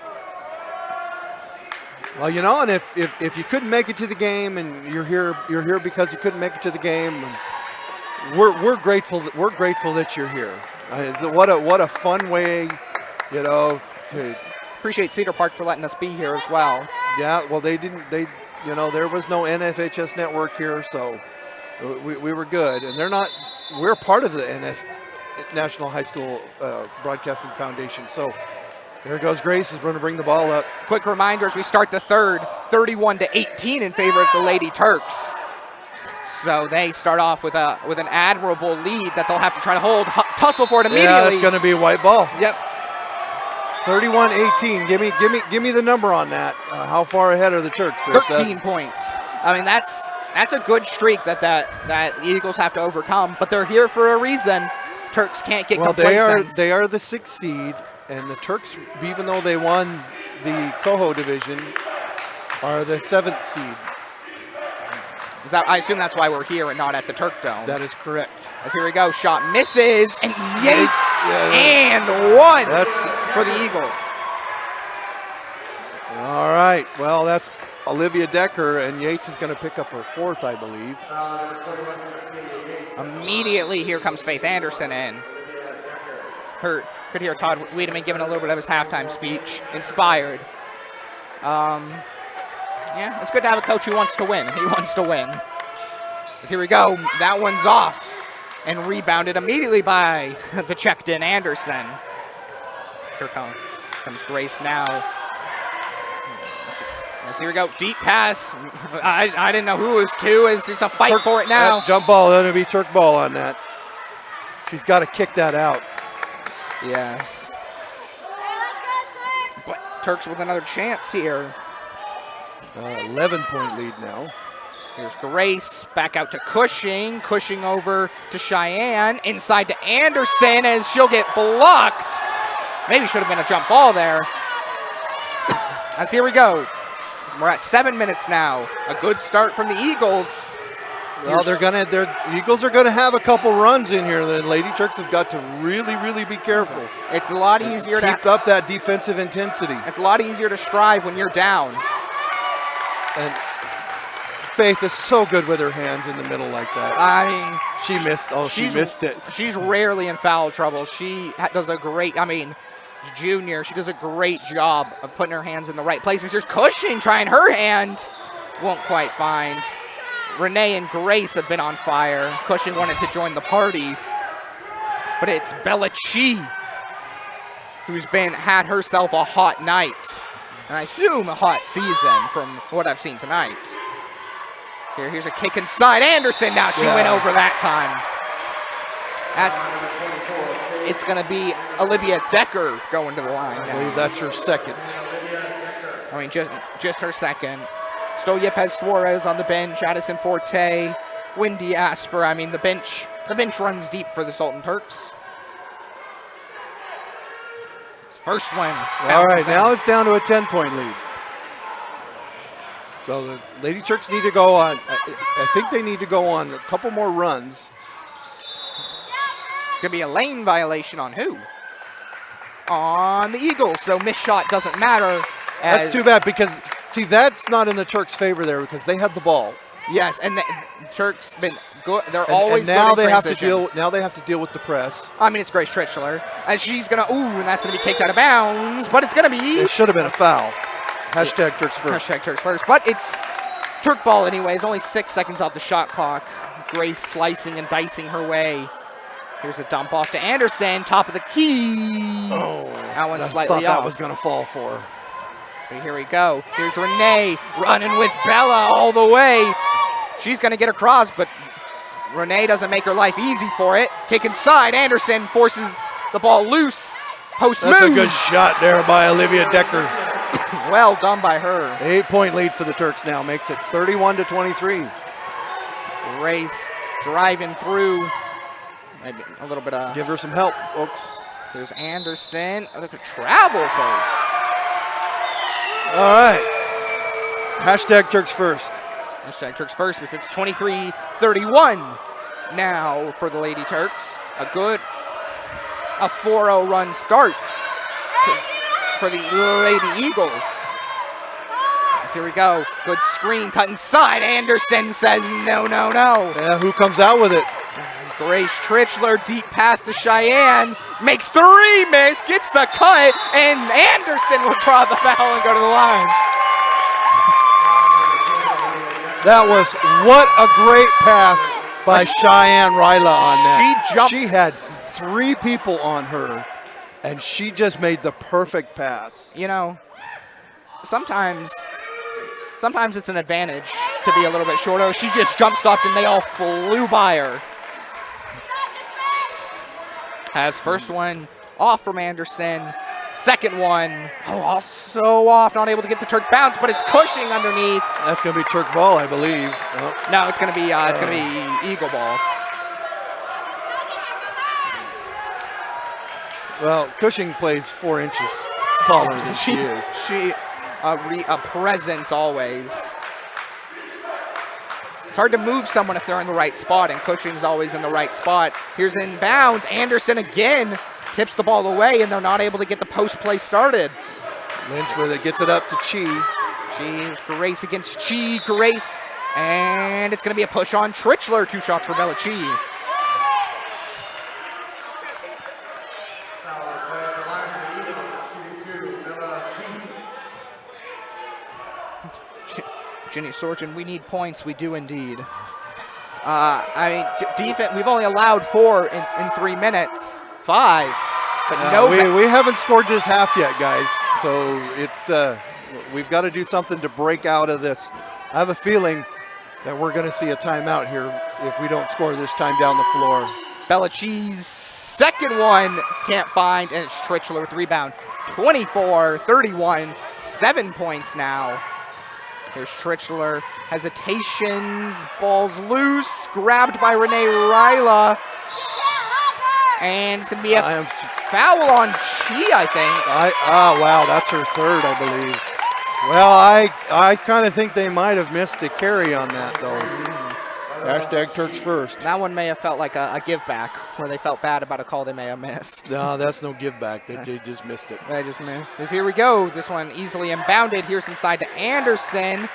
and if you couldn't make it to the game and you're here because you couldn't make it to the game. We're grateful that you're here. What a fun way, to appreciate Cedar Park for letting us be here as well. Yeah, well there was no NFHS network here, so we were good, and we're part of the National High School Broadcasting Foundation. So there goes Grace is going to bring the ball up. Quick reminder as we start the third, 31-18 in favor of the Lady Turks. So they start off with an admirable lead that they'll have to try to hold. Tussle for it immediately. Yeah, it's going to be a white ball. Yep. 31-18. Give me the number on that. How far ahead are the Turks? 13 points. That's a good streak that Eagles have to overcome, but they're here for a reason. Turks can't get complacent. They are the 6th seed, and the Turks, even though they won the Coho division, are the 7th seed. I assume that's why we're here and not at the Turk Dome. That is correct. As here we go, shot misses, and Yates and one for the Eagle. All right, well, that's Olivia Decker, and Yates is going to pick up her 4th, I believe. Immediately, here comes Faith Anderson in. Could hear Todd Wiedemann giving a little bit of his halftime speech, inspired. Yeah, it's good to have a coach who wants to win. He wants to win. As here we go. That one's off and rebounded immediately by the checked-in Anderson. Here comes Grace now. As here we go. Deep pass. I didn't know who it was to. It's a fight for it now. Jump ball. That'll be Turk ball on that. She's got to kick that out. Yes. But Turks with another chance here. 11-point lead now. Here's Grace, back out to Cushing. Cushing over to Cheyenne. Inside to Anderson as she'll get blocked. Maybe should have been a jump ball there. As here we go. We're at 7 minutes now. A good start from the Eagles. Well, the Eagles are gonna have a couple runs in here. The Lady Turks have got to really, really be careful. It's a lot easier to keep up that defensive intensity. It's a lot easier to strive when you're down. And Faith is so good with her hands in the middle like that. I mean, she missed. Oh, she missed it. She's rarely in foul trouble. She does a great. I mean, junior. She does a great job of putting her hands in the right places. Here's Cushing trying her hand. Won't quite find. Renee and Grace have been on fire. Cushing wanted to join the party, but it's Bella Chi who's had herself a hot night, and I assume a hot season from what I've seen tonight. Here's a kick inside Anderson. Now she went over that time. It's going to be Olivia Decker going to the line now. I believe that's her second. I mean, just her second. Still Yepes Suarez on the bench, Addison Forte, Wendy Asper. I mean, the bench runs deep for the Sultan Turks. First one. All right, now it's down to a 10-point lead. So the Lady Turks need to go on. I think they need to go on a couple more runs. It's going to be a lane violation on who? On the Eagles, so missed shot doesn't matter. That's too bad because, see, that's not in the Turks' favor there because they had the ball. Yes, and the Turks been good. They're always and now good in they transition. Now they have to deal with the press. I mean, it's Grace Trichler, and she's gonna and that's gonna be kicked out of bounds, but it's gonna be. It should have been a foul. Hashtag Turks first. Hashtag Turks first, but it's Turk ball anyways. Only 6 seconds off the shot clock. Grace slicing and dicing her way. Here's a dump off to Anderson, top of the key. Oh, that one's I slightly thought off. that was gonna fall for her. But here we go. Here's Renee running with Bella all the way. She's going to get across, but Renee doesn't make her life easy for it. Kick inside. Anderson forces the ball loose. Post move. That's a good shot there by Olivia Decker. Well done by her. 8-point lead for the Turks now. Makes it 31-23. Grace driving through. Maybe a little bit of... Give her some help, folks. There's Anderson. Look at travel first. All right. Hashtag Turks first. Hashtag Turks first as it's 23-31 now for the Lady Turks. A 4-0 run start for the Lady Eagles. So here we go. Good screen cut inside. Anderson says no, no, no. Yeah, who comes out with it? Grace Trichler, deep pass to Cheyenne. Makes 3, miss, gets the cut, and Anderson will draw the foul and go to the line. That was, what a great pass by Cheyenne Ryla on that. She jumps. She had 3 people on her, and she just made the perfect pass. You know, sometimes it's an advantage to be a little bit shorter. She just jump stopped and they all flew by her. Has first one off from Anderson. Second one, also off, not able to get the Turk bounce, but it's Cushing underneath. That's going to be Turk ball, I believe. Oh. No, it's going to be Eagle ball. Well, Cushing plays 4 inches taller than she is. She a presence always. It's hard to move someone if they're in the right spot, and Cushing's always in the right spot. Here's inbounds. Anderson again tips the ball away, and they're not able to get the post play started. Lynch where it gets it up to Chi. Here's Grace against Chi. Grace, and it's going to be a push on Trichler. 2 shots for Bella Chi. Jenny Sorgen, we need points. We do indeed. I mean, defense, we've only allowed 4 in 3 minutes. 5. But we haven't scored this half yet, guys. So it's we've got to do something to break out of this. I have a feeling that we're going to see a timeout here if we don't score this time down the floor. Bella Chi's second one can't find, and it's Trichler with the rebound. 24-31, 7 points now. Here's Trichler. Hesitations. Ball's loose. Grabbed by Renee Ryla. And it's going to be a foul on Chi, I think. Wow, that's her third, I believe. Well, I kind of think they might have missed a carry on that, though. Hashtag Turks first. That one may have felt like a give back, where they felt bad about a call they may have missed. No, that's no give back. They just missed it. They just missed. Because here we go. This one easily inbounded. Here's inside to Anderson.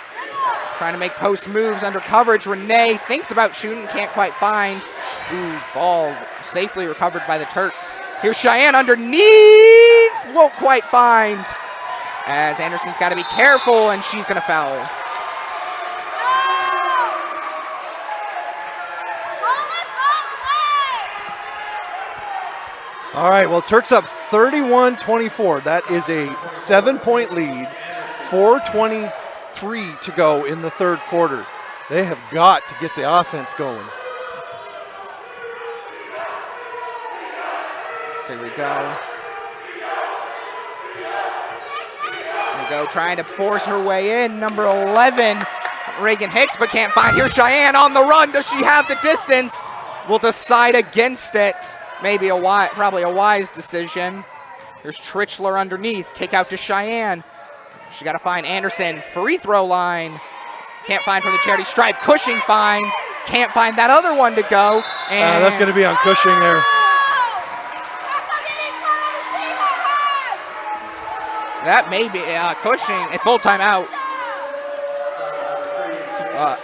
Trying to make post moves under coverage. Renee thinks about shooting, can't quite find. Ooh, ball safely recovered by the Turks. Here's Cheyenne underneath. Won't quite find. As Anderson's got to be careful, and she's going to foul. All right, well, Turks up 31-24. That is a 7-point lead. 4:23 to go in the third quarter. They have got to get the offense going. So here we go. Here we go, trying to force her way in. Number 11, Reagan Hicks, but can't find. Here's Cheyenne on the run. Does she have the distance? We'll decide against it. Maybe probably a wise decision. Here's Trichler underneath. Kick out to Cheyenne. She got to find Anderson. Free throw line. Can't find from the charity stripe. Cushing finds. Can't find that other one to go. And that's going to be on Cushing there. That may be Cushing. A full timeout.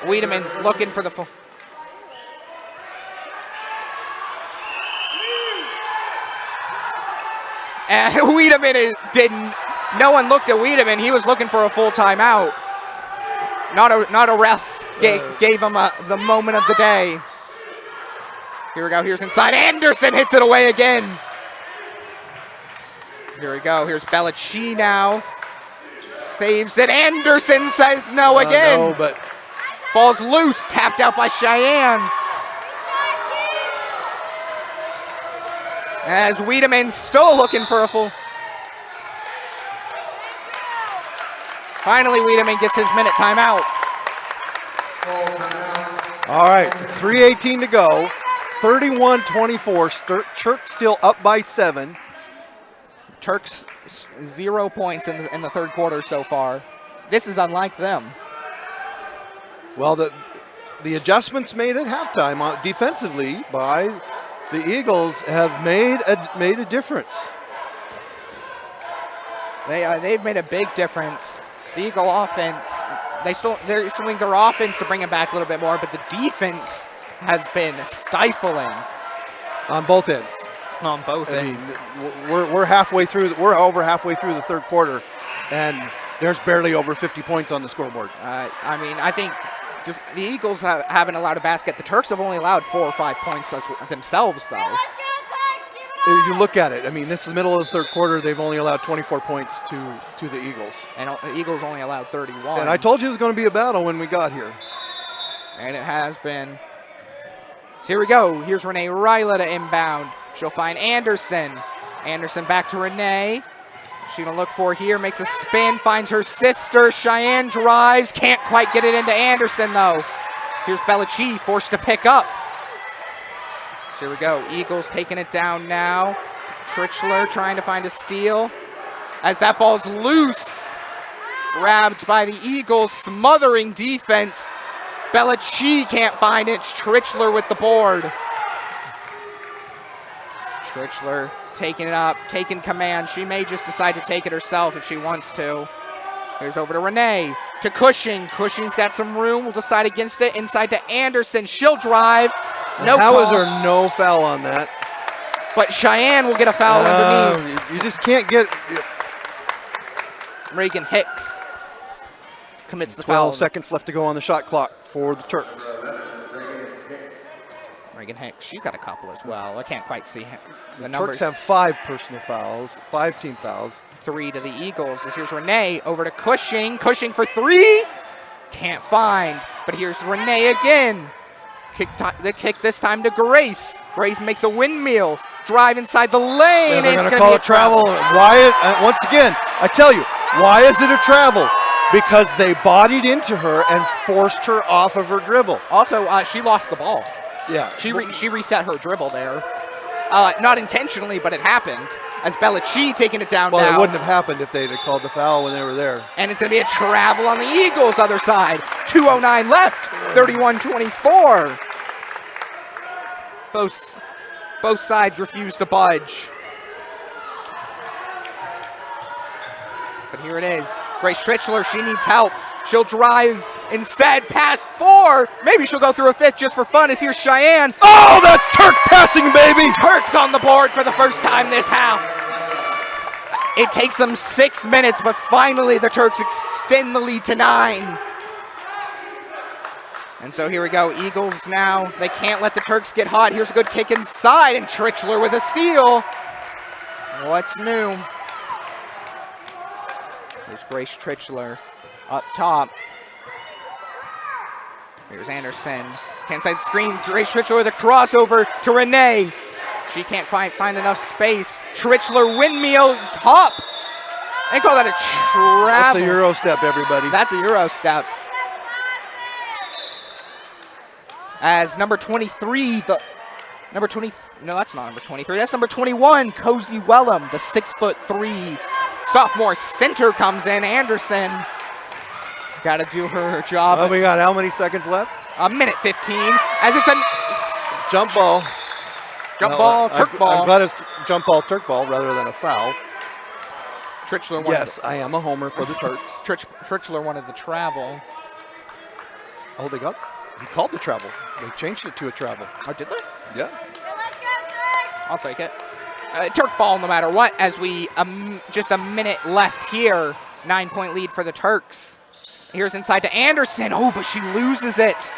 Wiedemann's looking for the full. Wiedemann didn't. No one looked at Wiedemann. He was looking for a full timeout. Not a ref gave him the moment of the day. Here we go. Here's inside. Anderson hits it away again. Here we go. Here's Belichick now. Saves it. Anderson says no again. No, but ball's loose. Tapped out by Cheyenne. As Wiedemann's still looking for a full. Finally, Wiedemann gets his minute timeout. All right, 3:18 to go. 31-24. Turks still up by 7. Turks 0 points in the third quarter so far. This is unlike them. Well, the adjustments made at halftime defensively by the Eagles have made a difference. They've made a big difference. The Eagle offense, they're swinging their offense to bring it back a little bit more, but the defense has been stifling. On both ends. On both ends. We're halfway through. We're over halfway through the third quarter, and there's barely over 50 points on the scoreboard. I think just the Eagles haven't allowed a basket. The Turks have only allowed 4 or 5 points themselves, though. You look at it. I mean, this is the middle of the third quarter. They've only allowed 24 points to the Eagles. And the Eagles only allowed 31. And I told you it was going to be a battle when we got here. And it has been. So here we go. Here's Renee Ryla to inbound. She'll find Anderson. Anderson back to Renee. She's going to look for here. Makes a spin. Finds her sister. Cheyenne drives. Can't quite get it into Anderson, though. Here's Belichick forced to pick up. Here we go. Eagles taking it down now. Trichler trying to find a steal. As that ball's loose. Grabbed by the Eagles. Smothering defense. Belichick can't find it. Trichler with the board. Trichler taking it up. Taking command. She may just decide to take it herself if she wants to. Here's over to Renee. To Cushing. Cushing's got some room. We'll decide against it. Inside to Anderson. She'll drive. No How call. is there no foul on that? But Cheyenne will get a foul underneath. You just can't get. Reagan Hicks commits the 12 foul. seconds left to go on the shot clock for the Turks. Reagan Hicks, she's got a couple as well. I can't quite see the Turks numbers. have 5 personal fouls, 5 team fouls. 3 to the Eagles. Here's Renee over to Cushing. Cushing for 3. Can't find. But here's Renee again. The kick this time to Grace. Grace makes a windmill. Drive inside the lane. Yeah, they're it's going to call a travel. Why? Once again, I tell you, why is it a travel? because they bodied into her and forced her off of her dribble. Also, she lost the ball. Yeah. She reset her dribble there. Not intentionally, but it happened. As Belichick taking it down Well, now. it wouldn't have happened if they'd have called the foul when they were there. And it's going to be a travel on the Eagles' other side. 2:09 left, 31-24. Both sides refuse to budge. But here it is. Grace Trichler, she needs help. She'll drive instead past 4. Maybe she'll go through a 5th just for fun. As here's Cheyenne. Oh, that's Turk passing, baby! Turks on the board for the first time this half. It takes them 6 minutes, but finally the Turks extend the lead to 9. And so here we go, Eagles now. They can't let the Turks get hot. Here's a good kick inside, and Trichler with a steal. What's new? Here's Grace Trichler up top. Here's Anderson. Inside screen, Grace Trichler with a crossover to Renee. She can't quite find enough space. Trichler windmill hop. They call that a travel. That's a Euro step, everybody. That's a Euro step. As number 23, no, that's not number 23. That's number 21, Cozy Wellham, the 6'3" sophomore center comes in. Anderson got to do her job. Oh, we got how many seconds left? A minute 15. As it's a Jump ball. ball, Turk ball. I'm glad it's jump ball, Turk ball rather than a foul. Trichler wanted Yes, I am a homer for the Turks. Trichler wanted the travel. Oh, he called the travel. They changed it to a travel. Oh, did they? Yeah. I'll take it. Turk ball no matter what, as we just a minute left here. 9-point lead for the Turks. Here's inside to Anderson. Oh, but she loses it.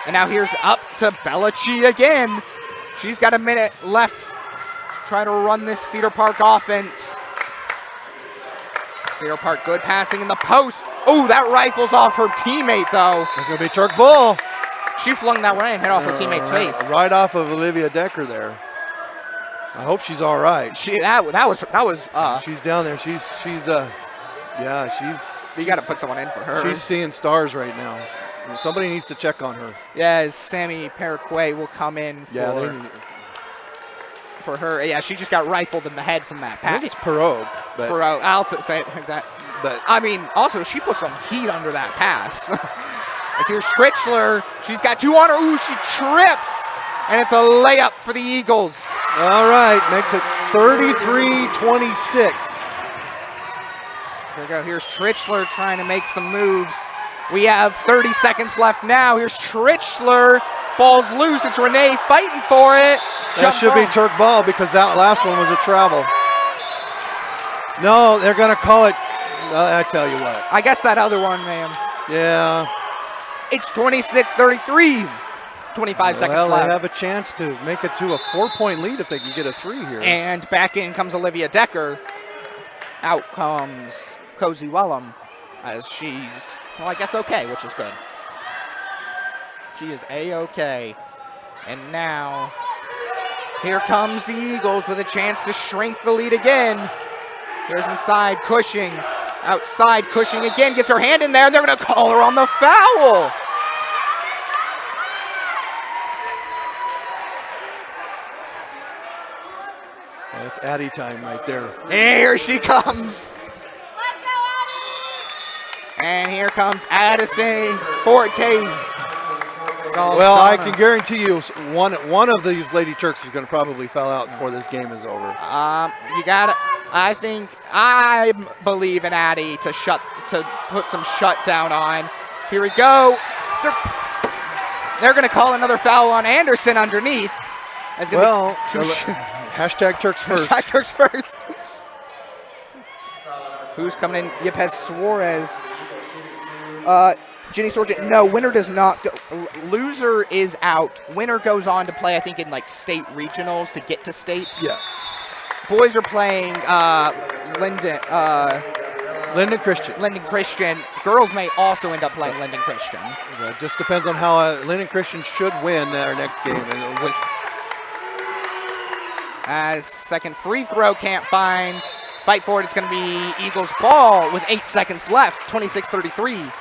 And now here's up to Belichick again. She's got a minute left. Try to run this Cedar Park offense. Cedar Park good passing in the post. Oh, that rifles off her teammate though. It's going to be Turk ball. She flung that way and hit off her teammate's face. Right off of Olivia Decker there. I hope she's all right. That was. She's down there. She's You got to put someone in for her. She's seeing stars right now. Somebody needs to check on her. Yeah, as Sammy Paraquay will come in for her. Yeah, she just got rifled in the head from that I pass. think it's Perot. But I'll say it like that. But I mean, also, she put some heat under that pass. As here's Trichler. She's got 2 on her. Ooh, she trips. And it's a layup for the Eagles. all right, makes it 33-26. There we go. Here's Trichler trying to make some moves. We have 30 seconds left now. Here's Trichler. Ball's loose. It's Renee fighting for it. That should be Turk ball because that last one was a travel. No, they're going to call it. I tell you what. I guess that other one, ma'am. Yeah. It's 26-33. 25 seconds Well, left. they have a chance to make it to a 4-point lead if they can get a 3 here. And back in comes Olivia Decker. Out comes Cozy Wellham as she's, well, I guess okay, which is good. She is A-okay. And now, here comes the Eagles with a chance to shrink the lead again. Here's inside Cushing. Outside Cushing again, gets her hand in there, and they're going to call her on the foul. That's Addie time right there. Here she comes. And here comes Addison Forte. Well, I can guarantee you one of these Lady Turks is going to probably foul out before this game is over. You got it. I believe in Addie to put some shutdown on. So here we go. They're going to call another foul on Anderson underneath. Hashtag Turks first. Hashtag Turks first. Who's coming in? Yepes Suarez. Jenny Sorgent. No, winner does not go. Loser is out. Winner goes on to play, I think, in like state regionals to get to state. Yeah. Boys are playing Linden Christian. Linden Christian. Girls may also end up playing Linden Christian. It just depends on how Linden Christian should win their next game. As second free throw can't find. fight for it. It's going to be Eagles ball with 8 seconds left, 26-33.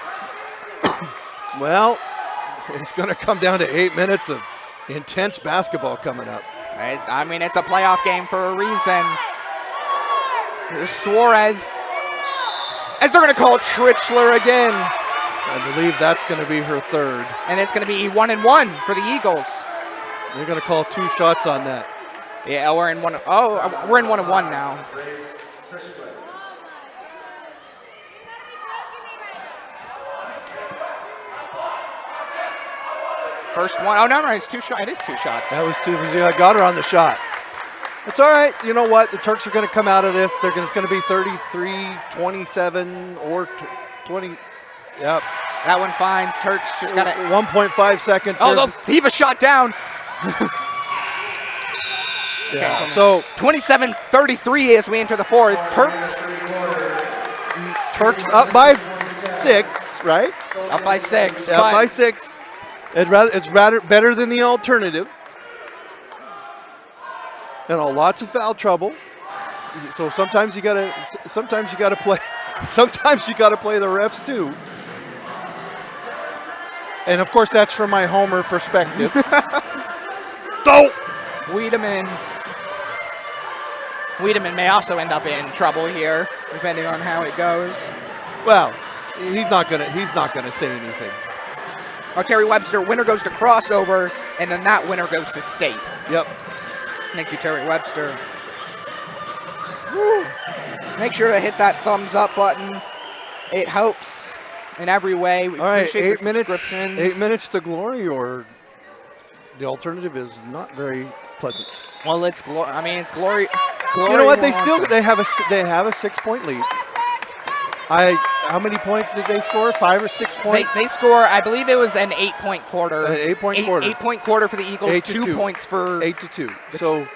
Well, it's going to come down to 8 minutes of intense basketball coming up. I mean, it's a playoff game for a reason. Here's Suarez, as they're going to call Trichler again. I believe that's going to be her third. And it's going to be 1-1 for the Eagles. They're going to call 2 shots on that. Yeah, we're in 1. Oh, we're in 1-1 now. First one. Oh, no, it's 2 shots. It is 2 shots. That was 2. Yeah, I got her on the shot. It's all right. You know what? The Turks are going to come out of this. It's going to be 33-27 or 20. Yep. That one finds Turks. Just got it. 1.5 seconds. Oh, they'll heave a shot down. Yeah. Okay. So 27-33 as we enter the fourth. Turks up by 6, right? Up by 6. Up by 6. It's rather better than the alternative. You know, lots of foul trouble. So sometimes you gotta play. Sometimes you gotta play the refs too. And of course, that's from my homer perspective. So Wiedemann may also end up in trouble here, depending on how it goes. Well, he's not gonna say anything. Terry Webster, winner goes to crossover, and then that winner goes to state. Yep. Thank you, Terry Webster. Woo. Make sure to hit that thumbs up button. It helps in every way. We All right, appreciate 8 the minutes. subscriptions. 8 minutes to glory, or the alternative is not very pleasant. Well, it's glory. I mean, it's glory. You know what? They have a 6-point lead. How many points did they score? 5 or 6 points? They score, I believe it was an 8-point quarter. An 8-point quarter. 8-point quarter for the Eagles, 2 points for... 8-2. So,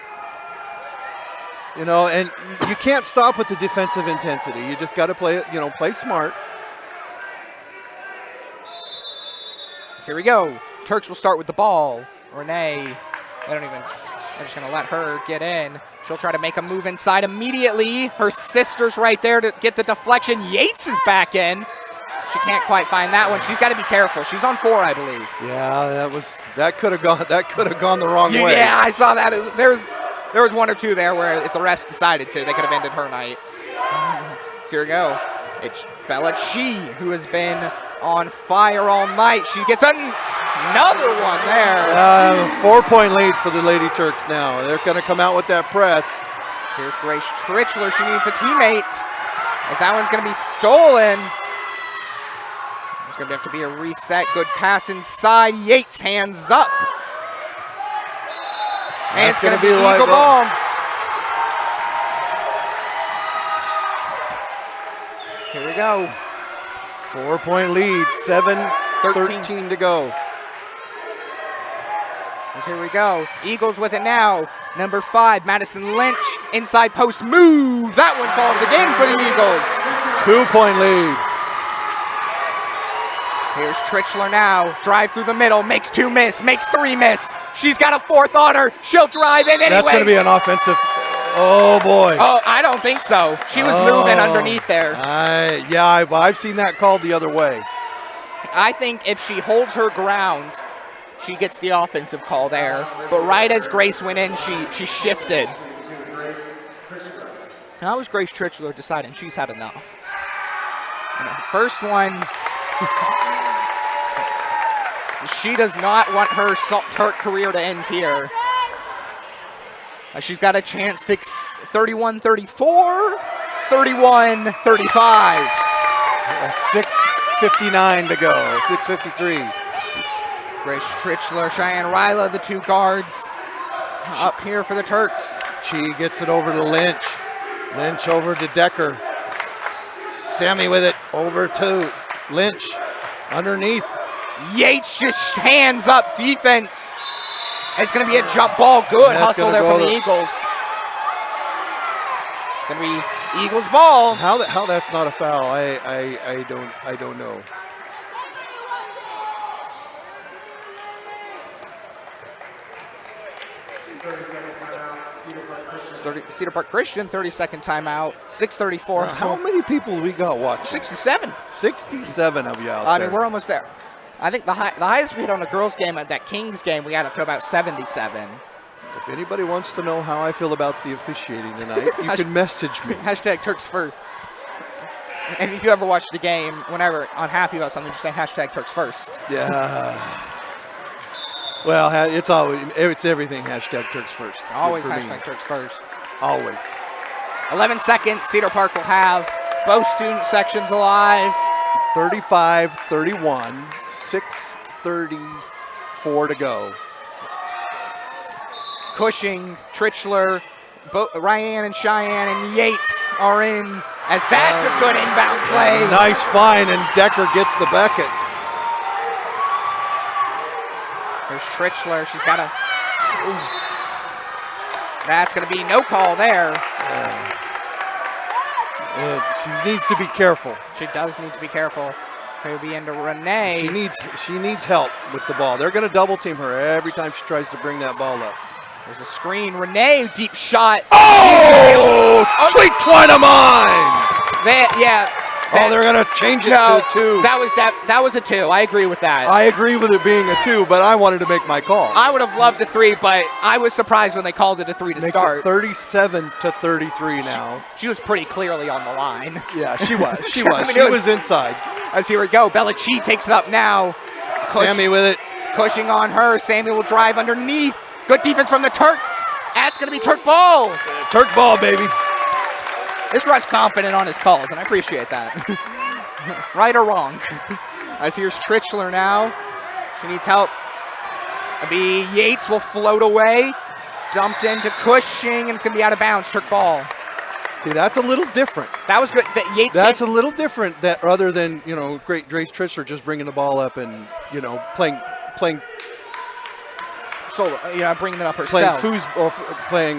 you know, and you can't stop with the defensive intensity. You just got to play smart. So here we go. Turks will start with the ball. Renee, they're just going to let her get in. She'll try to make a move inside immediately. Her sister's right there to get the deflection. Yates is back in. She can't quite find that one. She's got to be careful. She's on 4, I believe. Yeah, that could have gone the wrong way. Yeah, I saw that. There was 1 or 2 there where if the refs decided to, they could have ended her night. So here we go. It's Bella Chi, who has been on fire all night. She gets another one there. 4-point lead for the Lady Turks now. They're going to come out with that press. Here's Grace Trichler. She needs a teammate, as that one's going to be stolen. There's going to have to be a reset. Good pass inside. Yates hands up. And it's going to be Eagle ball. Here we go. 4-point lead, 7:13 to go. Here we go. Eagles with it now. Number 5, Madison Lynch. Inside post move. That one falls again for the Eagles. 2-point lead. Here's Trichler now. Drive through the middle. Makes 2 miss. Makes 3 miss. She's got a 4th on her. She'll drive in anyway. That's going to be an offensive. Oh, boy. Oh, I don't think so. She was moving underneath there. I've seen that called the other way. I think if she holds her ground, she gets the offensive call there. But right as Grace went in, she shifted. That was Grace Trichler deciding she's had enough. And the first one, she does not want her Turk career to end here. She's got a chance to 31-34, 31-35. 6:59 to go, 6:53. Grace Trichler, Cheyenne Ryla, the 2 guards up here for the Turks. She gets it over to Lynch. Lynch over to Decker. Sammy with it over to Lynch. Underneath. Yates just hands up defense. It's going to be a jump ball. Good hustle there from the Eagles. Going to be Eagles ball. How that's not a foul? I don't know. timeout. Cedar Park Christian. Cedar Park Christian, 30-second timeout. 6:34. How many people we got watching? 67. 67 of you out I there. mean, we're almost there. I think the highest we hit on the girls' game at that Kings game, we got up to about 77. If anybody wants to know how I feel about the officiating tonight, you can message me. Hashtag Turks first. And if you ever watch the game, whenever unhappy about something, just say hashtag Turks first. Yeah. Well, it's everything hashtag Turks first. Always for me. hashtag Turks first. Always. 11 seconds. Cedar Park will have both student sections alive. 35-31, 6:34 to go. Cushing, Trichler, Ryan and Cheyenne and Yates are in, as that's a good inbound play. Nice find, and Decker gets the bucket. There's Trichler. She's got a... That's going to be no call there. She needs to be careful. She does need to be careful. He'll be into Renee. She needs help with the ball. They're going to double team her every time she tries to bring that ball up. There's a screen. Renee, deep shot. Oh, sweet twine of mine! They're going to change it to a 2. That was a 2. I agree with that. I agree with it being a 2, but I wanted to make my call. I would have loved a 3, but I was surprised when they called it a 3 to Makes start. it 37-33 now. She was pretty clearly on the line. Yeah, she was. She I was. mean, She was inside. As here we go. Bella Chi takes it up now. Sammy with it. Cushing on her. Sammy will drive underneath. Good defense from the Turks. That's going to be Turk ball. Turk ball, baby. This ref's confident on his calls, and I appreciate that. Right or wrong. As here's Trichler now. She needs help. Yates will float away. Dumped into Cushing, and it's going to be out of bounds. Turk ball. See, that's a little different. That was good. Yates. That's a little different. That rather than great Grace Trichler just bringing the ball up and playing solo. Bringing it up herself. Playing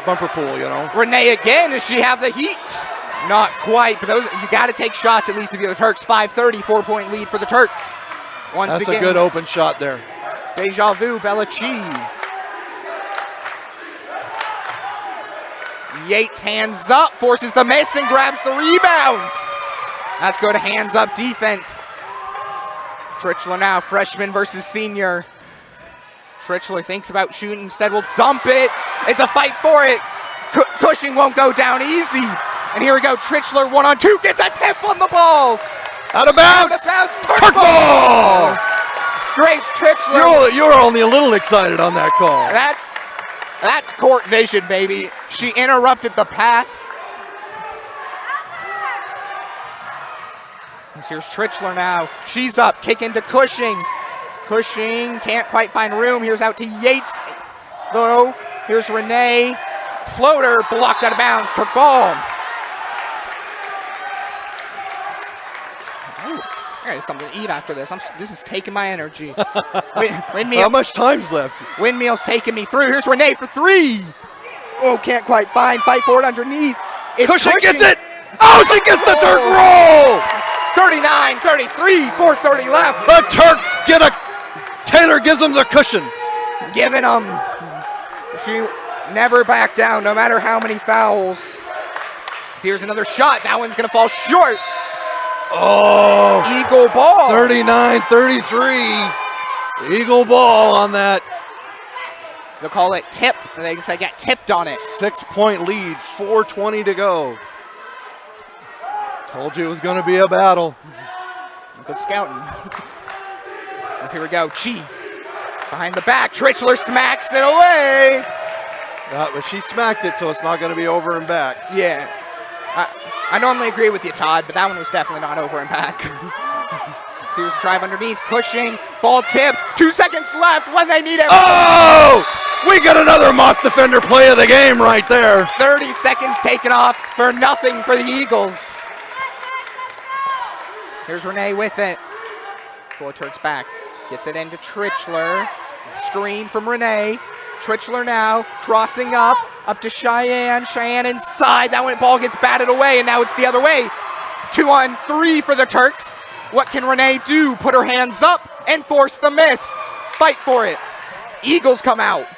bumper pool. Renee again. Does she have the heat? Not quite. But you got to take shots at least if you're the Turks. 5:30, 4-point lead for the Turks. That's a good open shot there. Deja vu. Bella Chi. Yates hands up, forces the miss, and grabs the rebound. That's good hands up defense. Trichler now, freshman versus senior. Trichler thinks about shooting, instead will dump it. It's a fight for it. Cushing won't go down easy. And here we go, Trichler 1-on-2, gets a tip on the ball. Out of bounds. Turk ball. Grace Trichler. You're only a little excited on that call. That's court vision, baby. She interrupted the pass. Here's Trichler now. She's up, kick into Cushing. Cushing can't quite find room. Here's out to Yates. Though, here's Renee. Floater blocked out of bounds. Turk ball. I got something to eat after this. This is taking my energy. How much time's left? Windmill's taking me through. Here's Renee for 3. Oh, can't quite find. Fight for it underneath. Cushing gets it. Oh, she gets the Turk roll. 39-33, 4:30 left. The Turks get a... Taylor gives them the cushion. Giving them. She never back down, no matter how many fouls. So here's another shot. That one's going to fall short. Oh. Eagle ball. 39-33. Eagle ball on that. They'll call it tip. They just got tipped on it. 6-point lead, 4:20 to go. Told you it was going to be a battle. Good scouting. As here we go. Chi behind the back. Trichler smacks it away. But she smacked it, so it's not going to be over and back. Yeah. I normally agree with you, Todd, but that one was definitely not over and back. So here's a drive underneath. Pushing. Ball tip. 2 seconds left when they need it. Oh! We got another Moss defender play of the game right there. 30 seconds taken off for nothing for the Eagles. Here's Renee with it. Four Turks back. Gets it into Trichler. Screen from Renee. Trichler now crossing up to Cheyenne. Cheyenne inside. That one ball gets batted away, and now it's the other way. 2-on-3 for the Turks. What can Renee do? Put her hands up and force the miss. Fight for it. Eagles come out.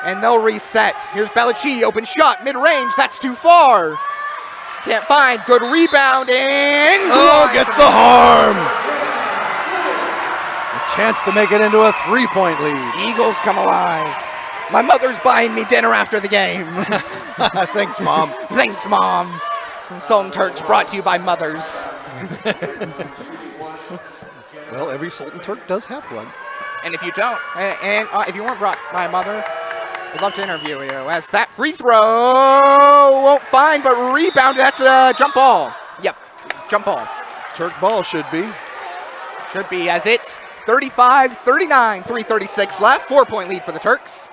and they'll reset. Here's Belichick, open shot, mid-range, that's too far. Can't find, good rebound, and Oh, gets the harm. A chance to make it into a 3-point lead. Eagles come alive. My mother's buying me dinner after the game. Thanks, Mom. Thanks, Mom. Sultan Turks brought to you by mothers. Well, every Sultan Turk does have one. And if you don't, and if you weren't brought by a mother, I'd love to interview you. As that free throw won't find, but rebound. That's a jump ball. Yep, jump ball. Turk ball should be. Should be, as it's 35-39, 3:36 left. 4-point lead for the Turks.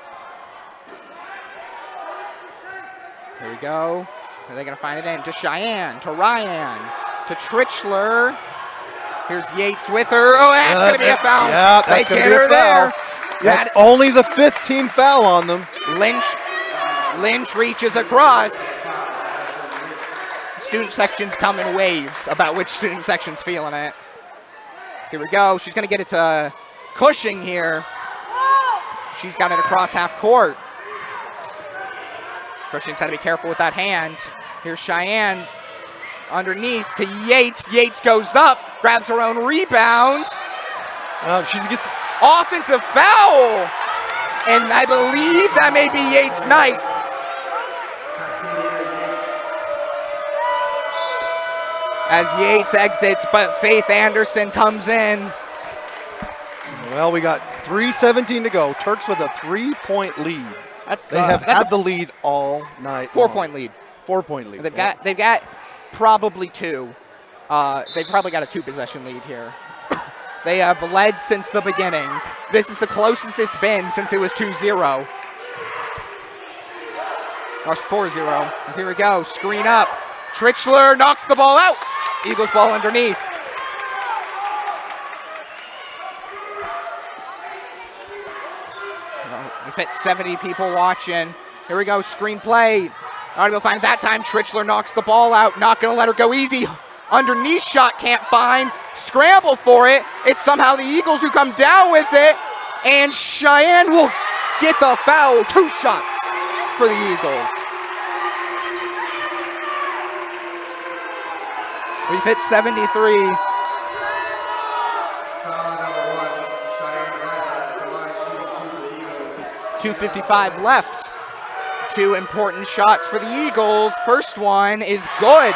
Here we go. Are they going to find it in? To Cheyenne, to Ryan, to Trichler. Here's Yates with her. Oh, that's going to be a foul. Yeah, that's going to be a foul. That's only the 5th team foul on them. Lynch reaches across. Student sections come in waves about which student section's feeling it. Here we go. She's going to get it to Cushing here. She's got it across half court. Cushing's got to be careful with that hand. Here's Cheyenne underneath to Yates. Yates goes up, grabs her own rebound. She gets Offensive foul. And I believe that may be Yates' night. As Yates exits, but Faith Anderson comes in. Well, we got 3:17 to go. Turks with a 3-point lead. They have had the lead all night. 4-point lead. 4-point lead. They've got probably 2. They've probably got a 2-possession lead here. They have led since the beginning. This is the closest it's been since it was 2-0. Or 4-0. Here we go. Screen up. Trichler knocks the ball out. Eagles ball underneath. We've hit 70 people watching. Here we go. Screen play. All right, we'll find it that time. Trichler knocks the ball out. Not going to let her go easy. Underneath shot, can't find. Scramble for it. It's somehow the Eagles who come down with it. And Cheyenne will get the foul. 2 shots for the Eagles. We've hit 73. Foul number 1, Cheyenne Ryan at the line, shooting 2 for the Eagles. 2:55 left. 2 important shots for the Eagles. First one is good.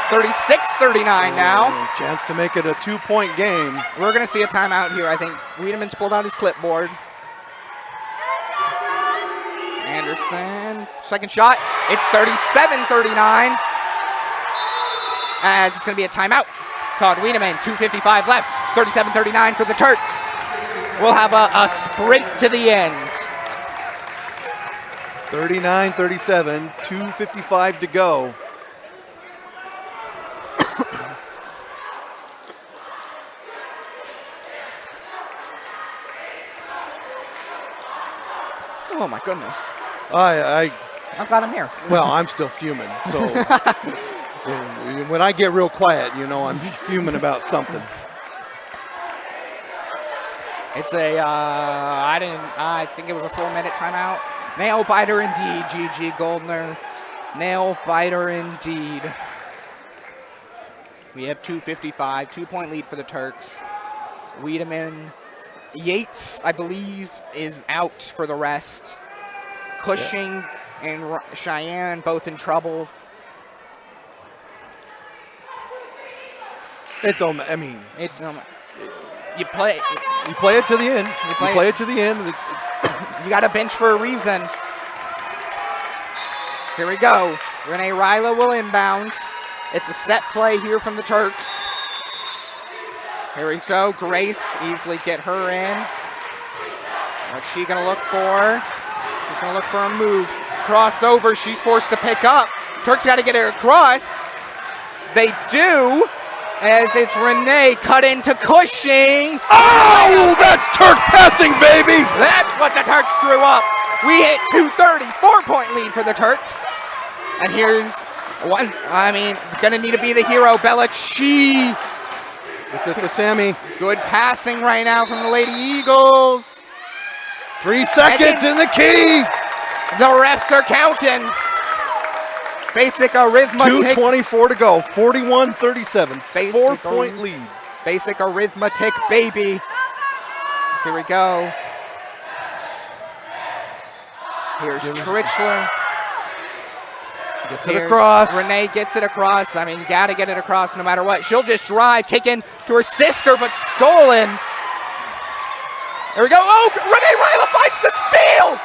36-39 now. Chance to make it a 2-point game. We're going to see a timeout here. I think Wiedemann's pulled out his clipboard. Anderson, second shot. It's 37-39. As it's going to be a timeout. Todd Wiedemann, 2:55 left. 37-39 for the Turks. We'll have a sprint to the end. 39-37, 2:55 to go. Oh my goodness. I'm glad I'm here. Well, I'm still fuming. So when I get real quiet, you know, I'm fuming about something. It's I think it was a 4-minute timeout. Nail biter indeed, GG Goldner. Nail biter indeed. We have 2:55, 2-point lead for the Turks. Wiedemann, Yates, I believe, is out for the rest. Cushing and Cheyenne both in trouble. It don't. I mean, you play it to the end. You play it to the end. You got a bench for a reason. Here we go. Renee Ryla will inbound. It's a set play here from the Turks. Here we go. Grace easily get her in. What's she going to look for? She's going to look for a move. Crossover. She's forced to pick up. Turks got to get her across. They do. As it's Renee cut into Cushing. Oh, that's Turk passing, baby. That's what the Turks drew up. We hit 2:30, 4-point lead for the Turks. And here's one, gonna need to be the hero, Belichick. It's it to Sammy. Good passing right now from the Lady Eagles. 3 seconds in the key. The refs are counting. Basic arithmetic. 2:24 to go. 41-37. 4-point lead. Basic arithmetic, baby. So here we go. Here's Trichler. Gets it across. Renee gets it across. I mean, you got to get it across no matter what. She'll just drive, kick in to her sister, but stolen. There we go. Oh, Renee Ryla finds the steal.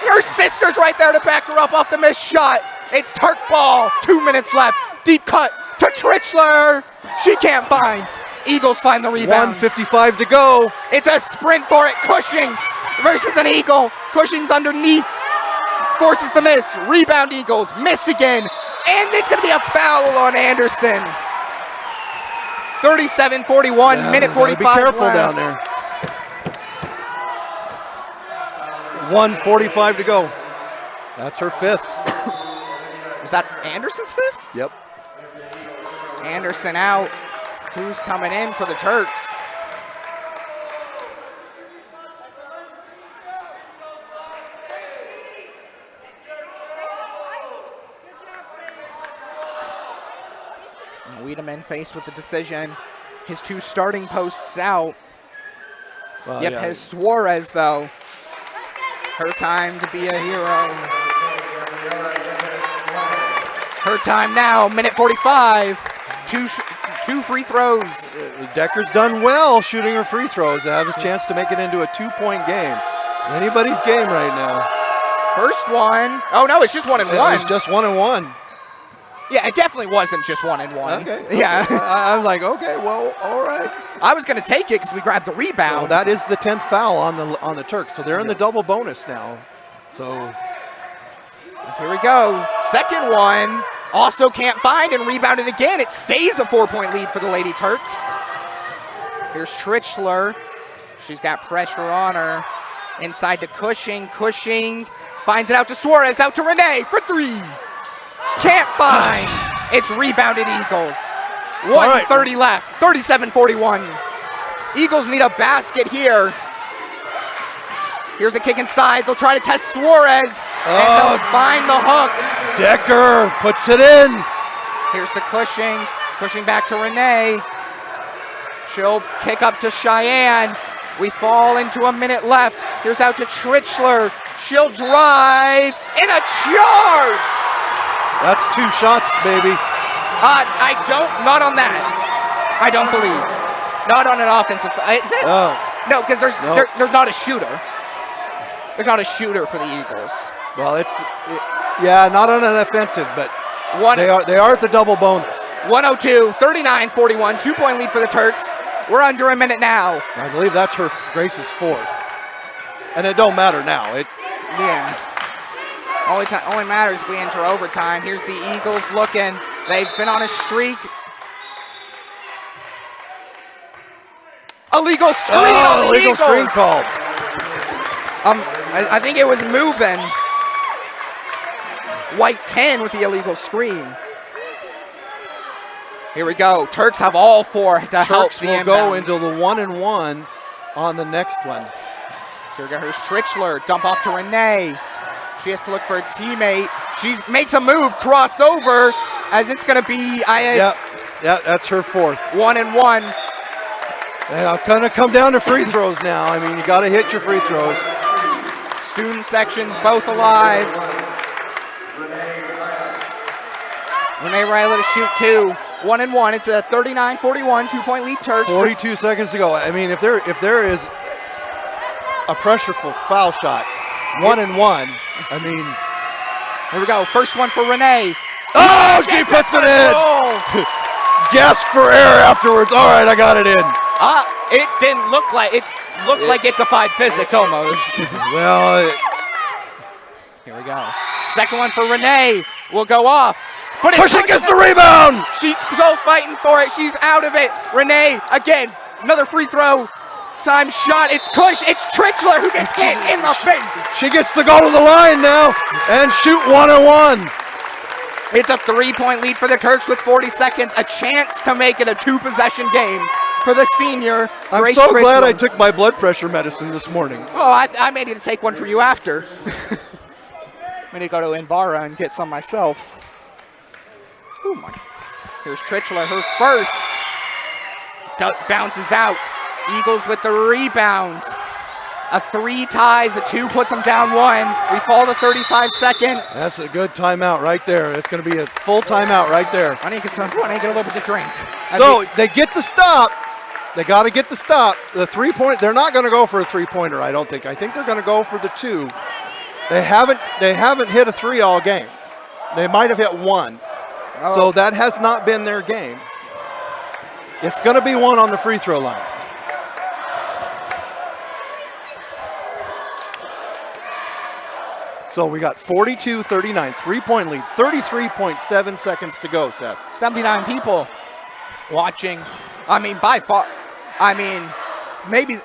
Her sister's right there to back her up off the missed shot. It's Turk ball. 2 minutes left. Deep cut to Trichler. She can't find. Eagles find the rebound. 1:55 to go. It's a sprint for it. Cushing versus an Eagle. Cushing's underneath. Forces the miss. Rebound Eagles. Miss again. And it's going to be a foul on Anderson. 37-41. Minute 45 Be careful left. down there. 1:45 to go. That's her 5th. Is that Anderson's 5th? Yep. Anderson out. Who's coming in for the Turks? Wiedemann faced with the decision. His 2 starting posts out. Well, Yep, yeah. has Suarez though. Her time to be a hero. Her time now, minute 45. Two free throws. Decker's done well shooting her free throws. They have a chance to make it into a 2-point game. Anybody's game right now. First one. Oh no, it's just 1 and 1. It's just 1 and 1. Yeah, it definitely wasn't just 1 and 1. Okay. Yeah. I was like, okay, well, all right. I was going to take it because we grabbed the rebound. Well, that is the 10th foul on the Turks, so they're in the double bonus now. So here we go. Second one. Also can't find and rebounded again. It stays a 4-point lead for the Lady Turks. Here's Trichler. She's got pressure on her. Inside to Cushing. Cushing finds it out to Suarez. Out to Renee for 3. Can't find. It's rebounded Eagles. 1:30 left. 37-41. Eagles need a basket here. Here's a kick inside. They'll try to test Suarez. And they'll find the hook. Decker puts it in. Here's to Cushing. Cushing back to Renee. She'll kick up to Cheyenne. We fall into a minute left. Here's out to Trichler. She'll drive. And a charge. That's 2 shots, baby. Not on that. I don't believe. Not on an offensive. Is it? Oh. No, because there's not a shooter. There's not a shooter for the Eagles. Well, yeah, not on an offensive, but they are at the double bonus. 102, 39-41, 2-point lead for the Turks. We're under a minute now. I believe that's Grace's 4th. And it don't matter now. Yeah. Only matters if we enter overtime. Here's the Eagles looking. They've been on a streak. Illegal screen on the illegal Eagles. screen called. I think it was moving. White 10 with the illegal screen. Here we go. Turks have all 4 to help Turks the will inbound. go into the 1 and 1 on the next one. So we got here's Trichler. Dump off to Renee. She has to look for a teammate. She makes a move, crossover, as it's going to be. Yeah, that's her 4th. 1 and 1. And it's going to come down to free throws now. I mean, you got to hit your free throws. Student sections both alive. Renee Ryla to shoot 2. 1 and 1. It's a 39-41 2-point lead Turks. 42 seconds to go. I mean, if there is a pressureful foul shot, 1 and 1. I mean, here we go. First one for Renee. Oh, she puts it in. Gasp for air afterwards. All right, I got it in. It didn't look like it. Looked like it defied physics almost. Well, here we go. Second one for Renee. Will go off. But Cushing gets the rebound. She's still fighting for it. She's out of it. Renee again. Another free throw. Time shot. It's Cush. It's Trichler who gets hit in the face. She gets to go to the line now and shoot 1 and 1. It's a 3-point lead for the Turks with 40 seconds. A chance to make it a 2-possession game for the senior. I'm Grace so glad I Trichler. took my blood pressure medicine this morning. Oh, I made you to take one for you after. I'm going to go to Ibarra and get some myself. Oh my. Here's Trichler, her first. Bounces out. Eagles with the rebound. A 3 ties, a 2 puts them down 1. We fall to 35 seconds. That's a good timeout right there. It's going to be a full timeout right there. I need to get a little bit to drink. So they get the stop. They got to get the stop. The 3-point, they're not going to go for a 3-pointer, I don't think. I think they're going to go for the 2. They haven't hit a 3 all game. They might have hit 1. Oh. So that has not been their game. It's going to be 1 on the free throw line. So we got 42-39, 3-point lead, 33.7 seconds to go, Seth. 79 people watching. I mean, by far. I mean, maybe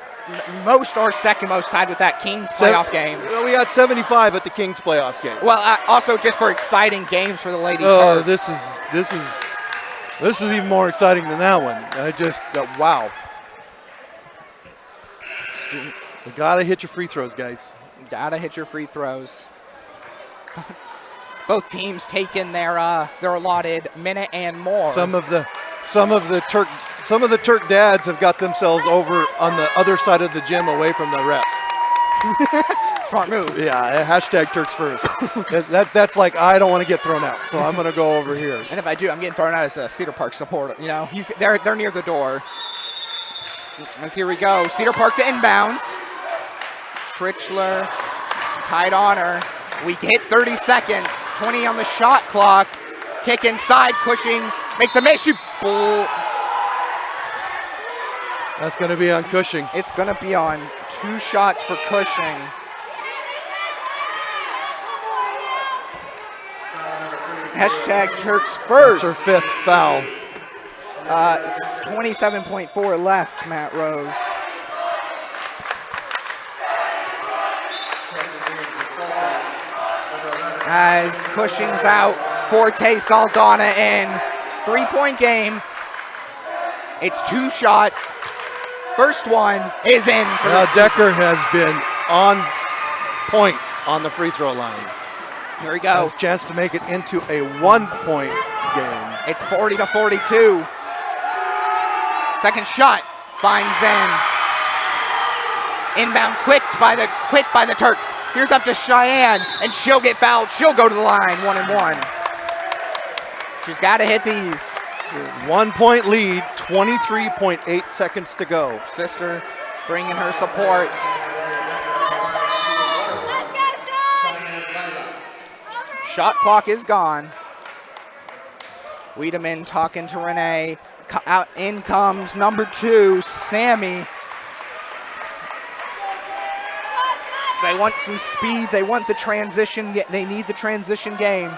most or second most tied with that Kings playoff game. Well, we had 75 at the Kings playoff game. Well, also just for exciting games for the Lady Oh, Turks. this is even more exciting than that one. Wow. You gotta hit your free throws, guys. Gotta hit your free throws. Both teams taking their allotted minute and more. Some of the Turk dads have got themselves over on the other side of the gym away from the refs. Smart move. Yeah, hashtag Turks first. That's like, I don't want to get thrown out, so I'm going to go over here. And if I do, I'm getting thrown out as a Cedar Park supporter. You know, they're near the door. As here we go, Cedar Park to inbound. Trichler tied on her. We hit 30 seconds. 20 on the shot clock. Kick inside, Cushing makes a miss. That's going to be on Cushing. It's going to be on 2 shots for Cushing. Hashtag Turks first. That's her 5th foul. It's 27.4 left, Matt Rose. As Cushing's out, Forte Saldana in. 3-point game. It's 2 shots. First one is in. Decker has been on point on the free throw line. Here we go. Has a chance to make it into a 1-point game. It's 40-42. Second shot finds in. Inbound quick by the Turks. Here's up to Cheyenne, and she'll get fouled. She'll go to the line, 1-1. She's got to hit these. 1-point lead, 23.8 seconds to go. Sister bringing her support. Shot clock is gone. Wiedemann talking to Renee. In comes number 2, Sammy. They want some speed. They want the transition. They need the transition game.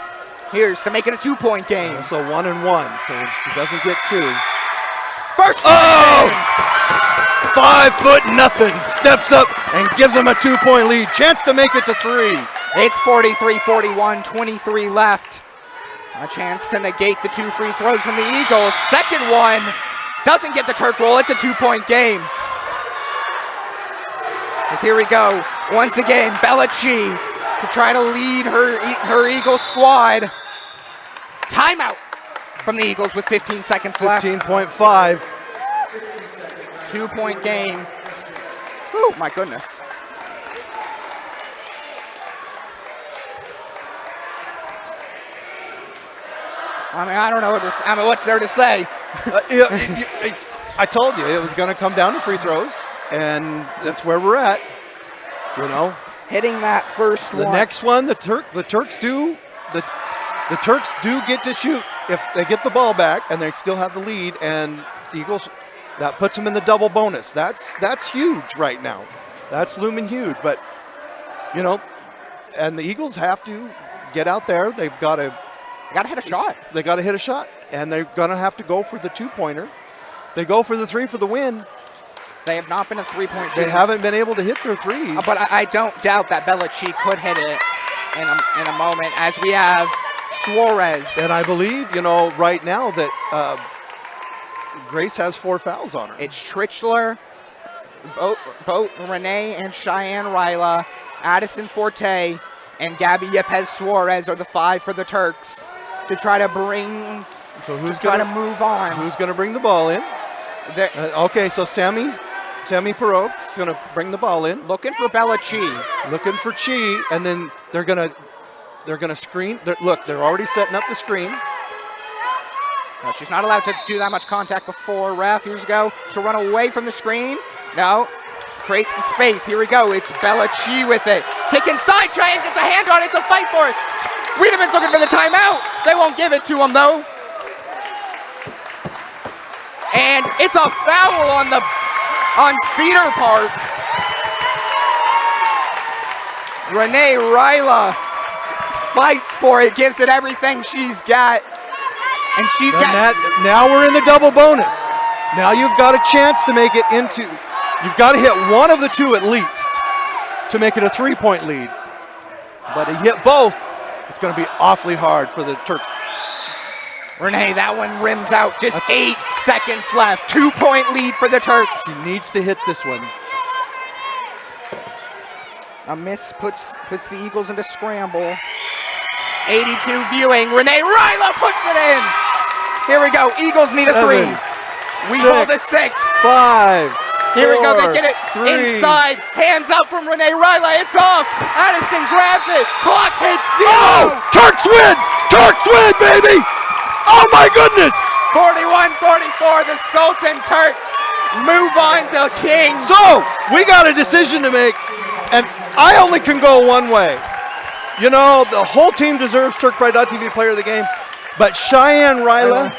Here's to make it a 2-point game. So 1-1, so she doesn't get 2. First. Oh! 5'0" steps up and gives them a 2-point lead. Chance to make it to 3. It's 43-41, 23 left. A chance to negate the 2 free throws from the Eagles. Second one doesn't get the Turk roll. It's a 2-point game. As here we go. Once again, Belichi to try to lead her Eagle squad. Timeout from the Eagles with 15 seconds left. 15.5. 2-point game. Oh my goodness. I mean, I don't know what's there to say. I told you it was going to come down to free throws, and that's where we're at. You know, hitting that first one. The next one, the Turks do get to shoot if they get the ball back and they still have the lead, and Eagles, that puts them in the double bonus. That's huge right now. That's looming huge. But you know, and the Eagles have to get out there. They've got to hit a shot. They got to hit a shot, and they're going to have to go for the 2-pointer. They go for the 3 for the win. They have not been a 3-point shooter. They haven't been able to hit their threes. But I don't doubt that Belichi could hit it in a moment, as we have Suarez. And I believe, right now that Grace has 4 fouls on her. It's Trichler, both Renee and Cheyenne Ryla, Addison Forte, and Gabby Yepes Suarez are the 5 for the Turks to try to bring, So who's try going to move on. Who's going to bring the ball in? They're Okay, so Sammy Perot's going to bring the ball in, looking for Bella Chi. looking for Chi, and then they're going to screen. Look, they're already setting up the screen. No, she's not allowed to do that much contact before. Ref, here she go. She'll run away from the screen. No, creates the space. Here we go. It's Bella Chi with it. Kick inside. Cheyenne gets a hand on it to fight for it. Wiedemann's looking for the timeout. They won't give it to him though. And it's a foul on Cedar Park. Renee Ryla fights for it, gives it everything she's got. And she's got. Now we're in the double bonus. Now you've got a chance to make it into. You've got to hit one of the two at least to make it a 3-point lead. But to hit both, it's going to be awfully hard for the Turks. Renee, that one rims out. Just 8 seconds left. 2-point lead for the Turks. He needs to hit this one. A miss puts the Eagles into scramble. 82 viewing. Renee Ryla puts it in. Here we go. Eagles need a 3. We hold a 6. 5. Here we go. They get it 3. inside. Hands up from Renee Ryla. It's off. Addison grabs it. Clock hits 0. Oh! Turks win! Turks win, baby! Oh my goodness! 41-44. The Sultan Turks move on to Kings. So we got a decision to make, and I only can go one way. You know, the whole team deserves Turk Pride.tv player of the game, but Cheyenne Ryla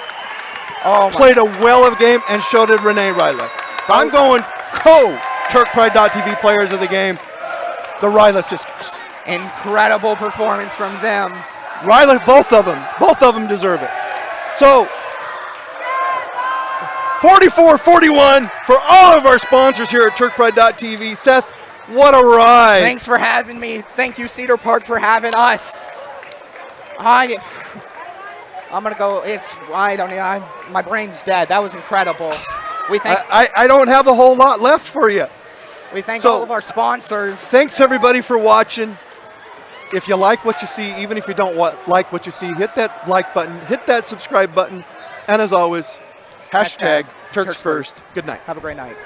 played a well of game, and so did Renee Ryla. I'm going Turk Pride.tv players of the game, the Ryla sisters. Incredible performance from them. Ryla, both of them deserve it. So 44-41 for all of our sponsors here at Turk Pride.tv. Seth, what a ride. Thanks for having me. Thank you, Cedar Park, for having us. I'm going to go. My brain's dead. That was incredible. We thank I don't have a whole lot left for you. We thank all of our sponsors. Thanks, everybody, for watching. If you like what you see, even if you don't like what you see, hit that like button, hit that subscribe button, and as always, hashtag Turks First. Good night. Have a great night.